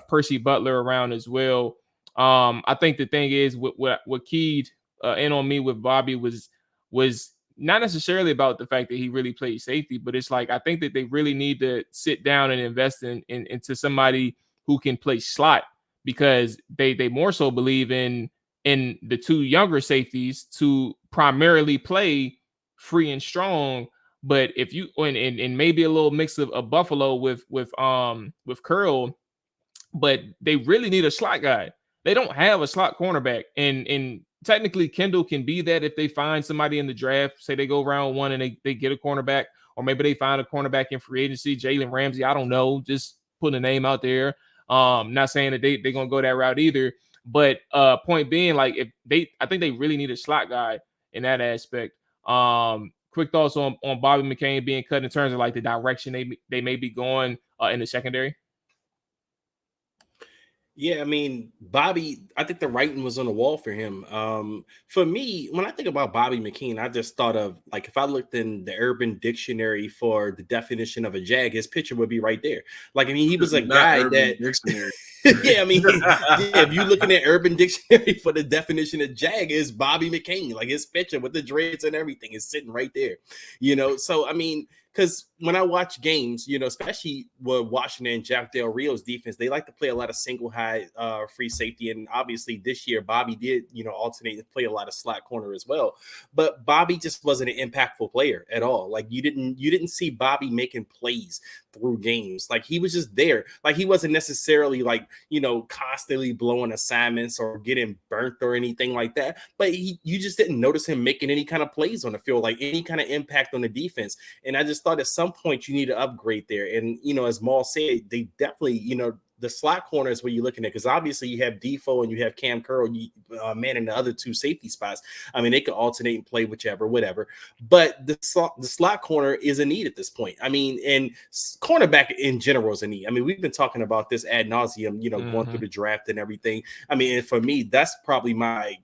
Percy Butler around as well. I think the thing is what keyed in on me with Bobby was not necessarily about the fact that he really played safety, but it's like I think that they really need to sit down and invest into somebody who can play slot, because they more so believe in the two younger safeties to primarily play free and strong. But if you and maybe a little mix of Buffalo with Curl, but they really need a slot guy. They don't have a slot cornerback, and technically Kendall can be that if they find somebody in the draft. Say they go round one and they get a cornerback, or maybe they find a cornerback in free agency, Jalen Ramsey. I don't know, just putting a name out there. Not saying that they're gonna go that route either, but point being, like I think they really need a slot guy in that aspect. Quick thoughts on Bobby McCain being cut in terms of like the direction they may be going in the secondary. Yeah, I mean, Bobby, I think the writing was on the wall for him. For me, when I think about Bobby McCain, I just thought of, like, if I looked in the Urban Dictionary for the definition of a Jag, his picture would be right there. Like, I mean, he was a guy that Dictionary. Yeah, I mean, if you're looking at Urban Dictionary for the definition of Jag, is Bobby McCain. Like, his picture with the dreads and everything is sitting right there. So I mean, because when I watch games, especially with Washington and Jack Del Rio's defense, they like to play a lot of single high free safety. And obviously this year, Bobby did, alternate and play a lot of slot corner as well. But Bobby just wasn't an impactful player at all. Like you didn't see Bobby making plays through games. Like he was just there. Like he wasn't necessarily like, constantly blowing assignments or getting burnt or anything like that. But you just didn't notice him making any kind of plays on the field, like any kind of impact on the defense. And I just thought at some point you need to upgrade there. And, as Mual said, they definitely, the slot corner is where you're looking at, because obviously you have Defoe and you have Cam Curl, manning the other two safety spots. I mean, they could alternate and play whatever. But the slot corner is a need at this point. I mean, and cornerback in general is a need. I mean, we've been talking about this ad nauseum, going through the draft and everything. I mean, and for me, that's probably my,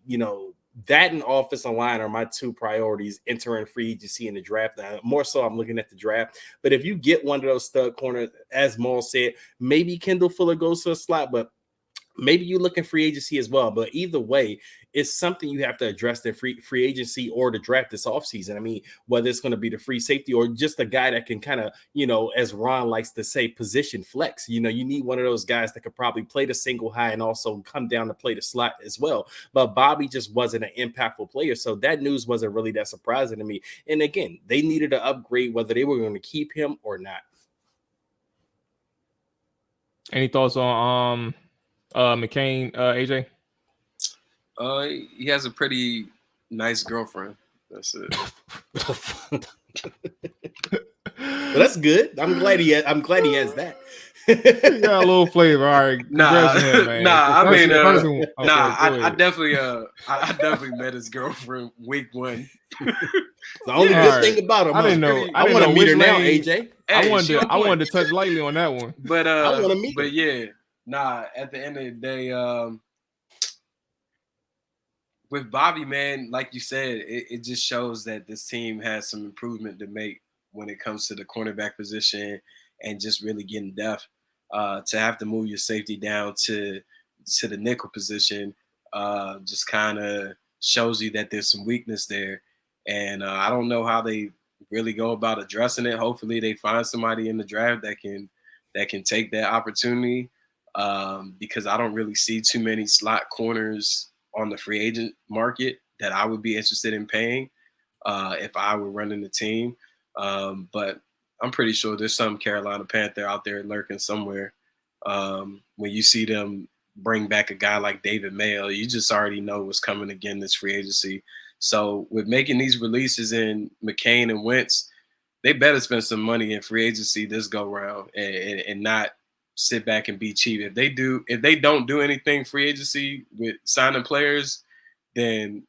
that and offensive line are my two priorities entering free agency in the draft. More so, I'm looking at the draft. But if you get one of those stud corners, as Mual said, maybe Kendall Fuller goes to a slot, but maybe you look in free agency as well. But either way, it's something you have to address in free agency or the draft this offseason. I mean, whether it's going to be the free safety or just a guy that can kind of, as Ron likes to say, position flex. You need one of those guys that could probably play the single high and also come down to play the slot as well. But Bobby just wasn't an impactful player. So that news wasn't really that surprising to me. And again, they needed to upgrade whether they were going to keep him or not. Any thoughts on McCain, AJ? He has a pretty nice girlfriend. That's it. Well, that's good. I'm glad he has that. You got a little flavor. All right, Nah, congrats to him, man. nah. I mean, Okay, I definitely, I definitely met his girlfriend week 1. The only Yeah. good All thing right. about him, I didn't huh? know. I didn't want to know meet which her now, lane- AJ. I Hey, she on point. wanted to touch lightly on that one. But I wanna meet her. But yeah, nah. At the end of the day, with Bobby, man, like you said, it just shows that this team has some improvement to make when it comes to the cornerback position and just really getting depth. To have to move your safety down to the nickel position just kind of shows you that there's some weakness there. And I don't know how they really go about addressing it. Hopefully, they find somebody in the draft that can take that opportunity because I don't really see too many slot corners on the free agent market that I would be interested in paying if I were running the team. But I'm pretty sure there's some Carolina Panther out there lurking somewhere. When you see them bring back a guy like David Mayo, you just already know what's coming again this free agency. So with making these releases in McCain and Wentz, they better spend some money in free agency this go round and not sit back and be cheap. If they don't do anything free agency with signing players, then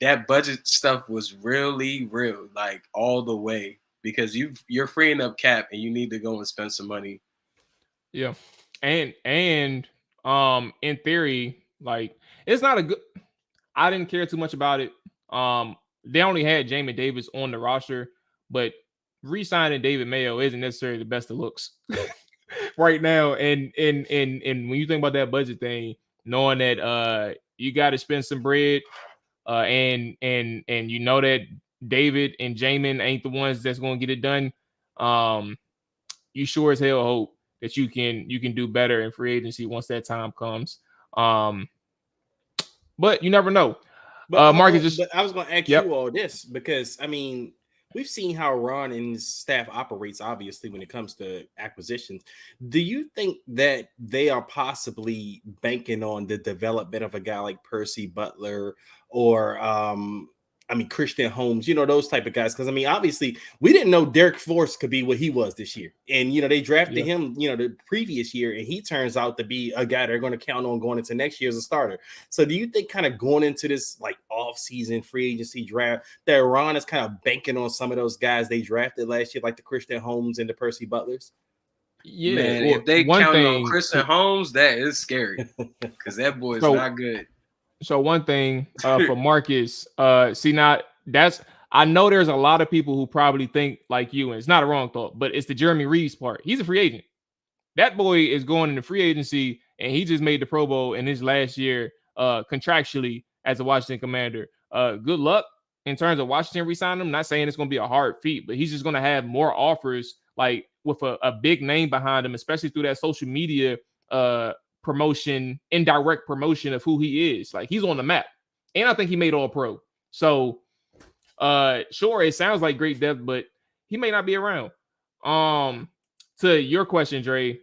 that budget stuff was really real, like all the way, because you're freeing up cap and you need to go and spend some money. Yeah, and in theory, like it's not a good. I didn't care too much about it. They only had Jamin Davis on the roster, but re-signing David Mayo isn't necessarily the best of looks right now. And when you think about that budget thing, knowing that you got to spend some bread, and you know that David and Jamin ain't the ones that's going to get it done. You sure as hell hope that you can do better in free agency once that time comes. But you never know. But, Marcus, just but I was going to ask Yep. you all this because I mean we've seen how Ron and his staff operates. Obviously, when it comes to acquisitions, do you think that they are possibly banking on the development of a guy like Percy Butler or Christian Holmes, those type of guys? Because I mean, obviously, we didn't know Derek Force could be what he was this year, and they drafted him, the previous year, and he turns out to be a guy they're going to count on going into next year as a starter. So, do you think, kind of going into this like off-season free agency draft, that Ron is kind of banking on some of those guys they drafted last year, like the Christian Holmes and the Percy Butlers? Yeah, Man, well, if they one count thing- on Christian Holmes, that is scary because that boy is not good. So one thing for Marcus, see now I know there's a lot of people who probably think like you, and it's not a wrong thought, but it's the Jeremy Reeves part. He's a free agent. That boy is going into free agency, and he just made the Pro Bowl in his last year contractually as a Washington Commander. Good luck in terms of Washington re-signing him. Not saying it's going to be a hard feat, but he's just going to have more offers, like with a big name behind him, especially through that social media promotion, indirect promotion of who he is. Like he's on the map, and I think he made All Pro. So, sure, it sounds like great depth, but he may not be around. To your question, Dre,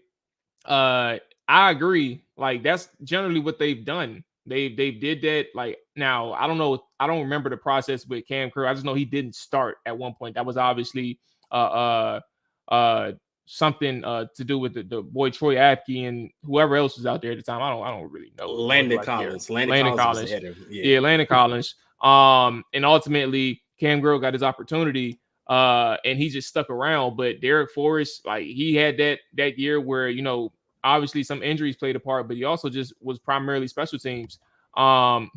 I agree. Like that's generally what they've done. They did that. Like now, I don't know. I don't remember the process with Cam Curl. I just know he didn't start at one point. That was obviously something to do with the boy Troy Apke and whoever else was out there at the time. I don't really know. Landon Collins. Landon Collins. Yeah, Landon Collins. And ultimately Cam Girl got his opportunity. And he just stuck around. But Derek Forrest, like he had that year where, obviously some injuries played a part, but he also just was primarily special teams.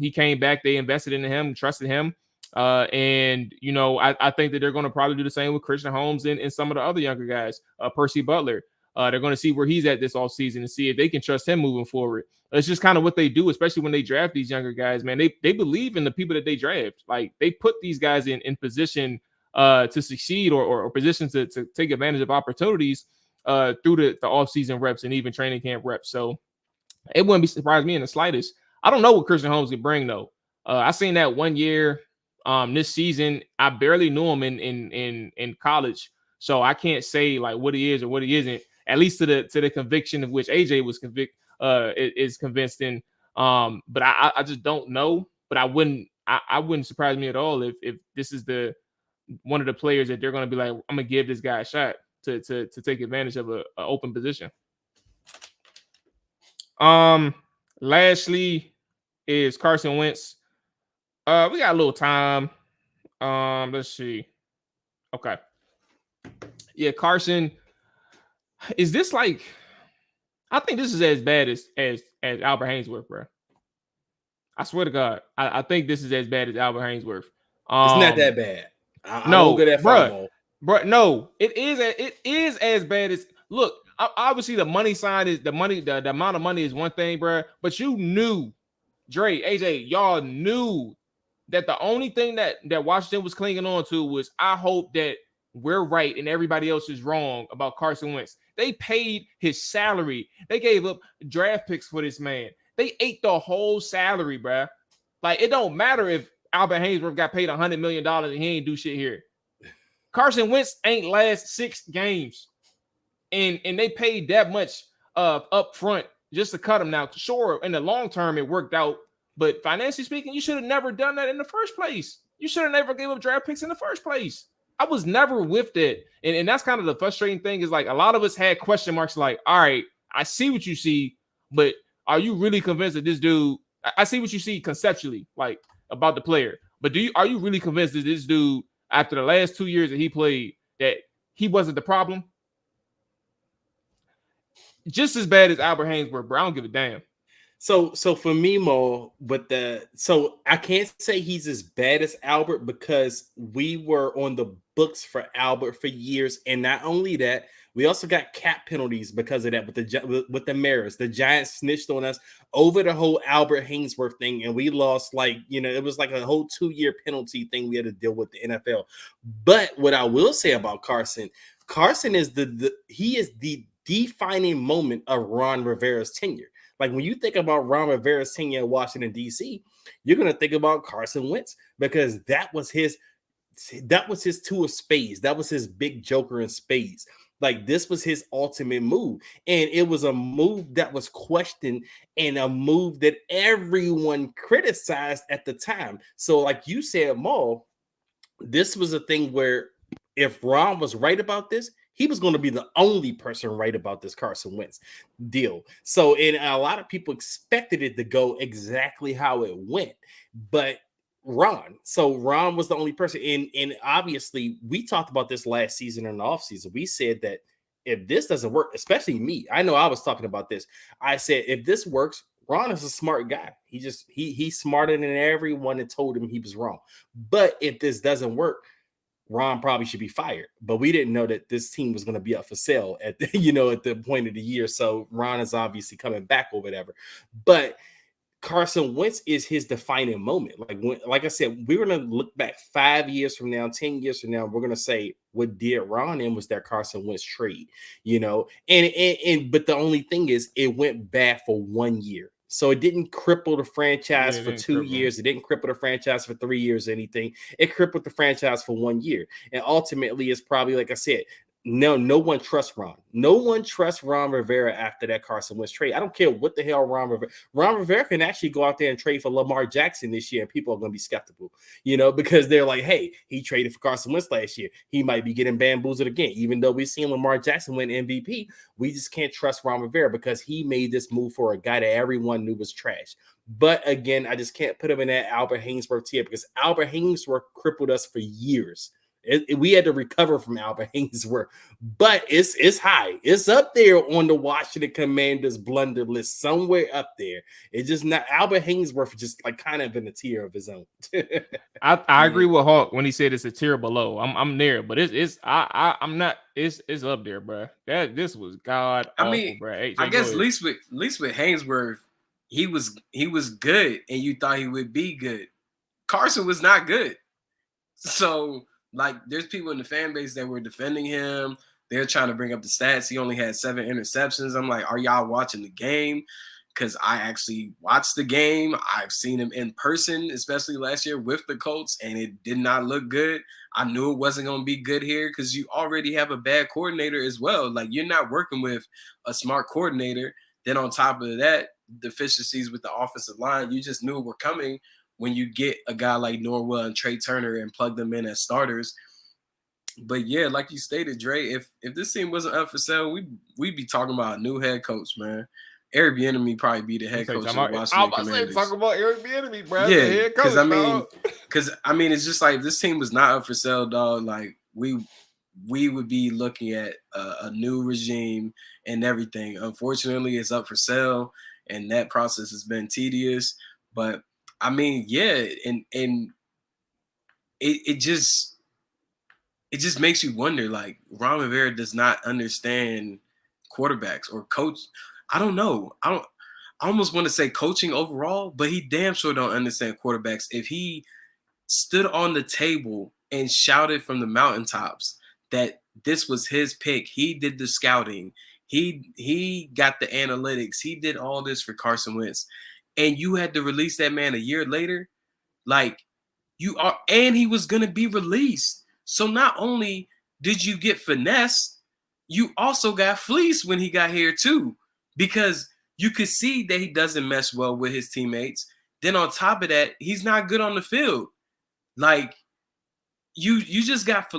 He came back, they invested in him, trusted him. And I think that they're going to probably do the same with Christian Holmes and some of the other younger guys. Percy Butler, they're going to see where he's at this offseason and see if they can trust him moving forward. It's just kind of what they do, especially when they draft these younger guys. Man, they believe in the people that they draft. Like they put these guys in position to succeed or positions to take advantage of opportunities through the offseason reps and even training camp reps. So it wouldn't be surprised me in the slightest. I don't know what Christian Holmes can bring though. I seen that 1 year. This season, I barely knew him in college, so I can't say like what he is or what he isn't. At least to the conviction of which AJ was is convinced in. But I just don't know. But I wouldn't surprise me at all if this is one of the players that they're going to be like, I'm gonna give this guy a shot to take advantage of a open position. Lastly is Carson Wentz. We got a little time. Let's see. Okay. Yeah, Carson. Is this like? I think this is as bad as Albert Hainsworth, bro. I swear to God, I think this is as bad as Albert Hainsworth. It's not that bad. I No, won't go that far, Mo. Bro, no, it is as bad as look. Obviously, the money side is the money. The amount of money is one thing, bro. But you knew, Dre, AJ, y'all knew that the only thing that Washington was clinging on to was, I hope that we're right and everybody else is wrong about Carson Wentz. They paid his salary. They gave up draft picks for this man. They ate the whole salary, bro. Like, it don't matter if Albert Hainsworth got paid $100 million and he ain't do shit here. Carson Wentz ain't last 6 games. And they paid that much up front just to cut him. Now, sure, in the long term, it worked out. But financially speaking, you should have never done that in the first place. You should have never gave up draft picks in the first place. I was never with that. And that's kind of the frustrating thing is, like, a lot of us had question marks like, all right, I see what you see, but are you really convinced that this dude, I see what you see conceptually, like, about the player, but are you really convinced that this dude, after the last 2 years that he played, that he wasn't the problem? Just as bad as Albert Hainsworth, bro. I don't give a damn. So for me, Mo, so I can't say he's as bad as Albert because we were on the books for Albert for years, and not only that, we also got cap penalties because of that with the Mariners. The Giants snitched on us over the whole Albert Hainsworth thing, and we lost, like, it was like a whole 2-year penalty thing we had to deal with the NFL. But what I will say about Carson is he is the defining moment of Ron Rivera's tenure. Like, when you think about Ron Rivera's tenure in Washington, D.C., you're going to think about Carson Wentz because that was his 2 of spades. That was his big joker in spades. Like, this was his ultimate move. And it was a move that was questioned and a move that everyone criticized at the time. So, like you said, Mo, this was a thing where if Ron was right about this, he was going to be the only person right about this Carson Wentz deal. So, and a lot of people expected it to go exactly how it went, but Ron was the only person. And obviously, we talked about this last season in the offseason. We said that if this doesn't work, especially me, I know I was talking about this. I said, if this works, Ron is a smart guy. He's smarter than everyone that told him he was wrong. But if this doesn't work, Ron probably should be fired, but we didn't know that this team was going to be up for sale at the point of the year. So Ron is obviously coming back or whatever. But Carson Wentz is his defining moment. Like I said, we're going to look back 5 years from now, 10 years from now. We're going to say what did Ron in was that Carson Wentz trade, but the only thing is it went bad for 1 year. So it didn't cripple the franchise for 2 years. It didn't cripple the franchise for 3 years or anything. It crippled the franchise for 1 year. And ultimately, it's probably, like I said, no one trusts Ron. No one trusts Ron Rivera after that Carson Wentz trade. I don't care what the hell Ron Rivera can actually go out there and trade for Lamar Jackson this year, and people are going to be skeptical, because they're like, hey, he traded for Carson Wentz last year. He might be getting bamboozled again. Even though we've seen Lamar Jackson win MVP, we just can't trust Ron Rivera because he made this move for a guy that everyone knew was trash. But again, I just can't put him in that Albert Hainsworth tier because Albert Hainsworth crippled us for years. We had to recover from Albert Hainsworth, but it's high. It's up there on the Washington Commanders blunder list, somewhere up there. It's just not Albert Hainsworth, just like kind of in a tier of his own. I agree with Hawk when he said it's a tier below. I'm there, but I'm not. It's up there, bro. This was god awful, bro. Hey, I guess at least with Hainsworth, he was good, and you thought he would be good. Carson was not good, so. Like, there's people in the fan base that were defending him. They're trying to bring up the stats. He only had 7 interceptions. I'm like, are y'all watching the game? Because I actually watched the game. I've seen him in person, especially last year with the Colts, and it did not look good. I knew it wasn't going to be good here because you already have a bad coordinator as well. Like, you're not working with a smart coordinator. Then on top of that, deficiencies with the offensive line, you just knew were coming. When you get a guy like Norwell and Trey Turner and plug them in as starters. But yeah, like you stated, Dre, if this team wasn't up for sale, we'd be talking about a new head coach, man. Eric Bieniemy probably be the head coach of the Washington Commanders. Talk about Eric Bieniemy, bro. Yeah, because I mean, it's just like if this team was not up for sale, dog. Like we would be looking at a new regime and everything. Unfortunately, it's up for sale, and that process has been tedious. But I mean, yeah, and it just makes you wonder. Like Ron Rivera does not understand quarterbacks or coach. I don't know. I almost want to say coaching overall, but he damn sure don't understand quarterbacks. If he stood on the table and shouted from the mountaintops that this was his pick, he did the scouting, he got the analytics, he did all this for Carson Wentz, and you had to release that man a year later, like you are, and he was gonna be released. So not only did you get finessed, you also got fleeced when he got here too, because you could see that he doesn't mesh well with his teammates. Then on top of that, he's not good on the field. Like you just got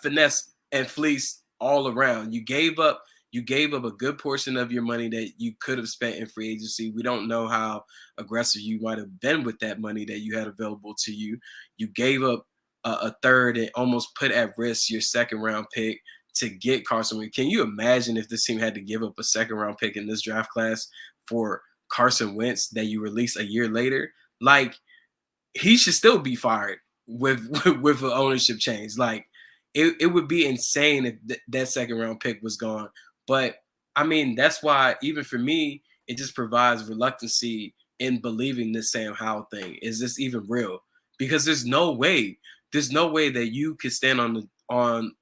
finessed and fleeced all around. You gave up a good portion of your money that you could have spent in free agency. We don't know how aggressive you might have been with that money that you had available to you. You gave up a third and almost put at risk your second round pick to get Carson Wentz. Can you imagine if this team had to give up a second round pick in this draft class for Carson Wentz that you release a year later? Like, he should still be fired with an ownership change. Like, it would be insane if that second round pick was gone. But I mean, that's why even for me, it just provides reluctancy in believing this Sam Howell thing. Is this even real? Because there's no way that you could stand on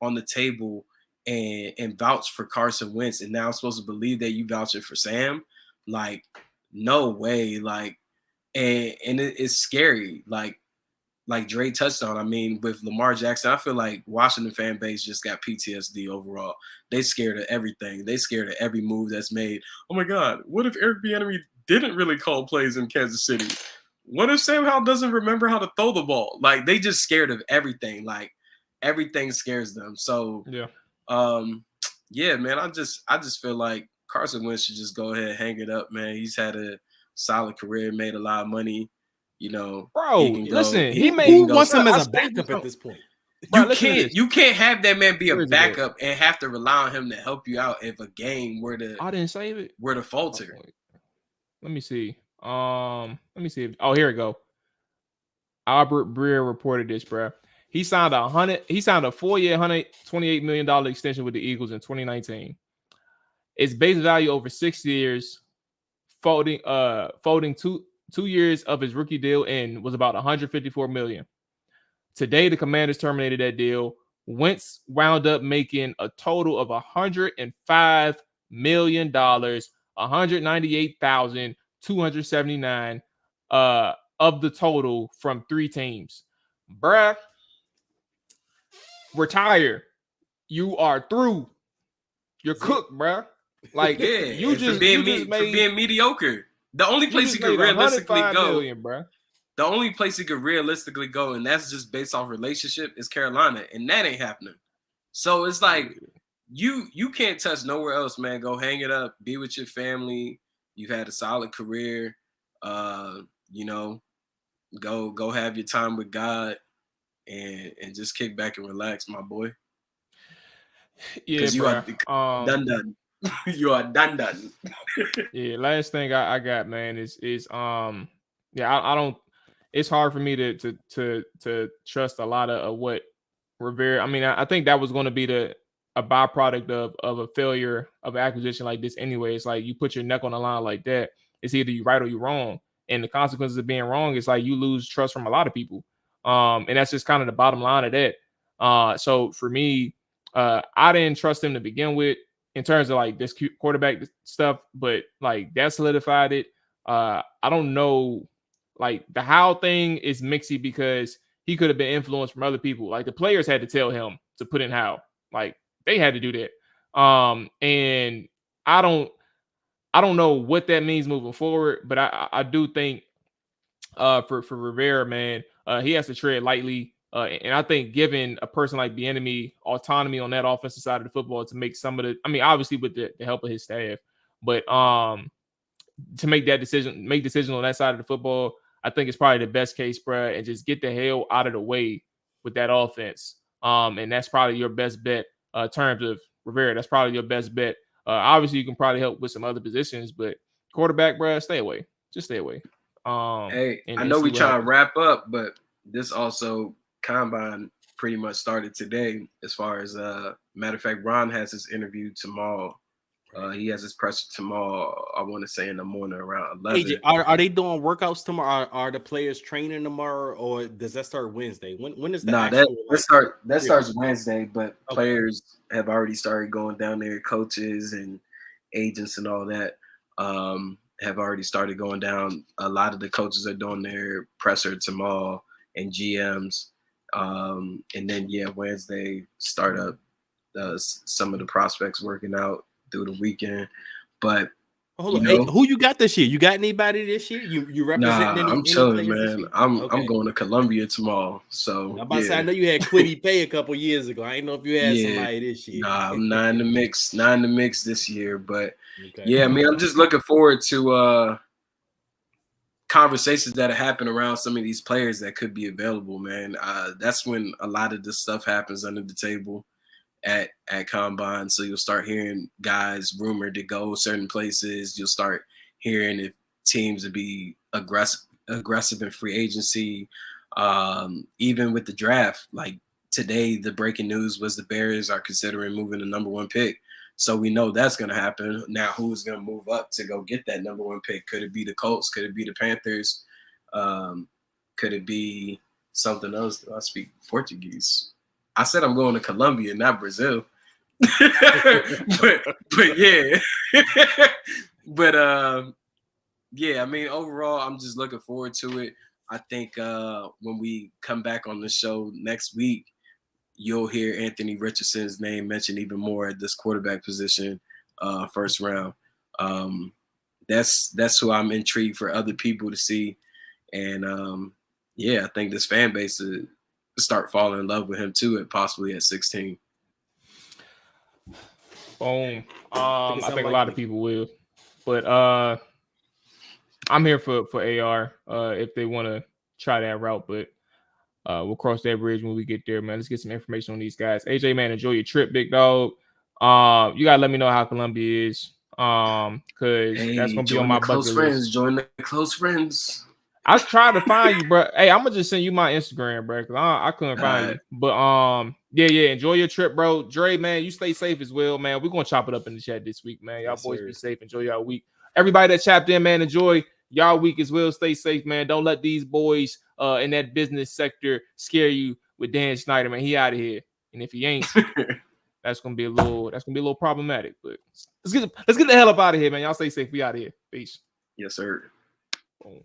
the table and vouch for Carson Wentz, and now I'm supposed to believe that you vouching for Sam. Like, no way. Like, and it's scary. Like Dre touched on. I mean, with Lamar Jackson, I feel like Washington fan base just got PTSD overall. They scared of everything. They scared of every move that's made. Oh my God, what if Eric Bieniemy didn't really call plays in Kansas City? What if Sam Howell doesn't remember how to throw the ball? Like, they just scared of everything. Like, everything scares them. So yeah, man, I just feel like Carson Wentz should just go ahead, hang it up, man. He's had a solid career, made a lot of money. You know, bro. Listen, who wants him as a backup at this point? Bro, you can't have that man be a backup and have to rely on him to help you out if a game were to falter. Okay. Let me see. Oh, here we go. Albert Breer reported this, bro. He signed a 4-year, $128 million extension with the Eagles in 2019. Its base value over 6 years, folding 2 years of his rookie deal in, was about $154 million. Today, the Commanders terminated that deal. Wentz wound up making a total of $105 million, $198,279 of the total from 3 teams. Bruh, retire. You are through. You're cooked, bruh. Like, you just being mediocre. The only place he could realistically go, the only place he could realistically go, and that's just based off relationship, is Carolina, and that ain't happening. So it's like you can't touch nowhere else, man. Go hang it up, be with your family. You've had a solid career. You know, go have your time with God, and just kick back and relax, my boy. Yeah, you are done. You are done. Yeah, last thing I got, man, is I don't. It's hard for me to trust a lot of what Rivera. I mean, I think that was going to be a byproduct of a failure of acquisition like this anyway. It's like you put your neck on the line like that. It's either you right or you wrong, and the consequences of being wrong is like you lose trust from a lot of people. And that's just kind of the bottom line of that. So for me, I didn't trust him to begin with in terms of like this quarterback stuff, but like that solidified it. I don't know. Like the Howell thing is mixy because he could have been influenced from other people. Like the players had to tell him to put in Howell. Like they had to do that. And I don't know what that means moving forward, but I do think for Rivera, man, he has to tread lightly. And I think giving a person like Bieniemy autonomy on that offensive side of the football to make some of the, I mean, obviously with the help of his staff, But to make decisions on that side of the football, I think it's probably the best case, bro, and just get the hell out of the way with that offense. And that's probably your best bet in terms of Rivera. That's probably your best bet. Obviously, you can probably help with some other positions, but quarterback, bro, stay away. Just stay away. Hey, and I know see we what trying to happens. wrap up, but this also combine pretty much started today. As far as matter of fact, Ron has his interview tomorrow. He has his press tomorrow. I want to say in the morning around 11. AJ, are they doing workouts tomorrow? Are the players training tomorrow, or does that start Wednesday? When is the No, actual? that starts Wednesday, but players have already started going down there. Coaches and agents and all that have already started going down. A lot of the coaches are doing their presser tomorrow and GMs, and then Wednesday start up some of the prospects working out through the weekend. But Hold on. Hey, who you got this year? You got anybody this year? You representing I'm any chilling, players this man. year? I'm going to Columbia tomorrow. So I'm about to say, I know you had Quiddy Pay a couple years ago. I didn't know if you had somebody this year. Nah, I'm not in the mix this year. But I mean, I'm just looking forward to conversations that happen around some of these players that could be available, man. That's when a lot of this stuff happens under the table at Combine. So you'll start hearing guys rumored to go certain places. You'll start hearing if teams would be aggressive in free agency. Even with the draft, like today, the breaking news was the Bears are considering moving the number 1 pick. So we know that's going to happen. Now, who's going to move up to go get that number 1 pick? Could it be the Colts? Could it be the Panthers? Could it be something else? Do I speak Portuguese? I said I'm going to Colombia, not Brazil. but yeah. But I mean, overall, I'm just looking forward to it. I think when we come back on the show next week, you'll hear Anthony Richardson's name mentioned even more at this quarterback position, first round. That's who I'm intrigued for other people to see. And I think this fan base will start falling in love with him too, and possibly at 16. Boom. I think a lot of people will. But I'm here for AR if they want to try that route, but we'll cross that bridge when we get there, man. Let's get some information on these guys. AJ, man, enjoy your trip, big dog. You gotta let me know how Columbia is, because that's gonna be on my bucket list. Join the close friends. I was trying to find you, bro. Hey, I'm gonna just send you my Instagram, bro, because I couldn't find you. But enjoy your trip, bro. Dre, man, you stay safe as well, man. We're gonna chop it up in the chat this week, man. Y'all boys be safe. Enjoy y'all week. Everybody that chapped in, man, enjoy y'all week as well. Stay safe, man. Don't let these boys in that business sector scare you with Dan Snyder, man. He out of here. And if he ain't, that's gonna be a little problematic. But let's get the hell up out of here, man. Y'all stay safe. We out of here. Peace. Yes, sir. Boom.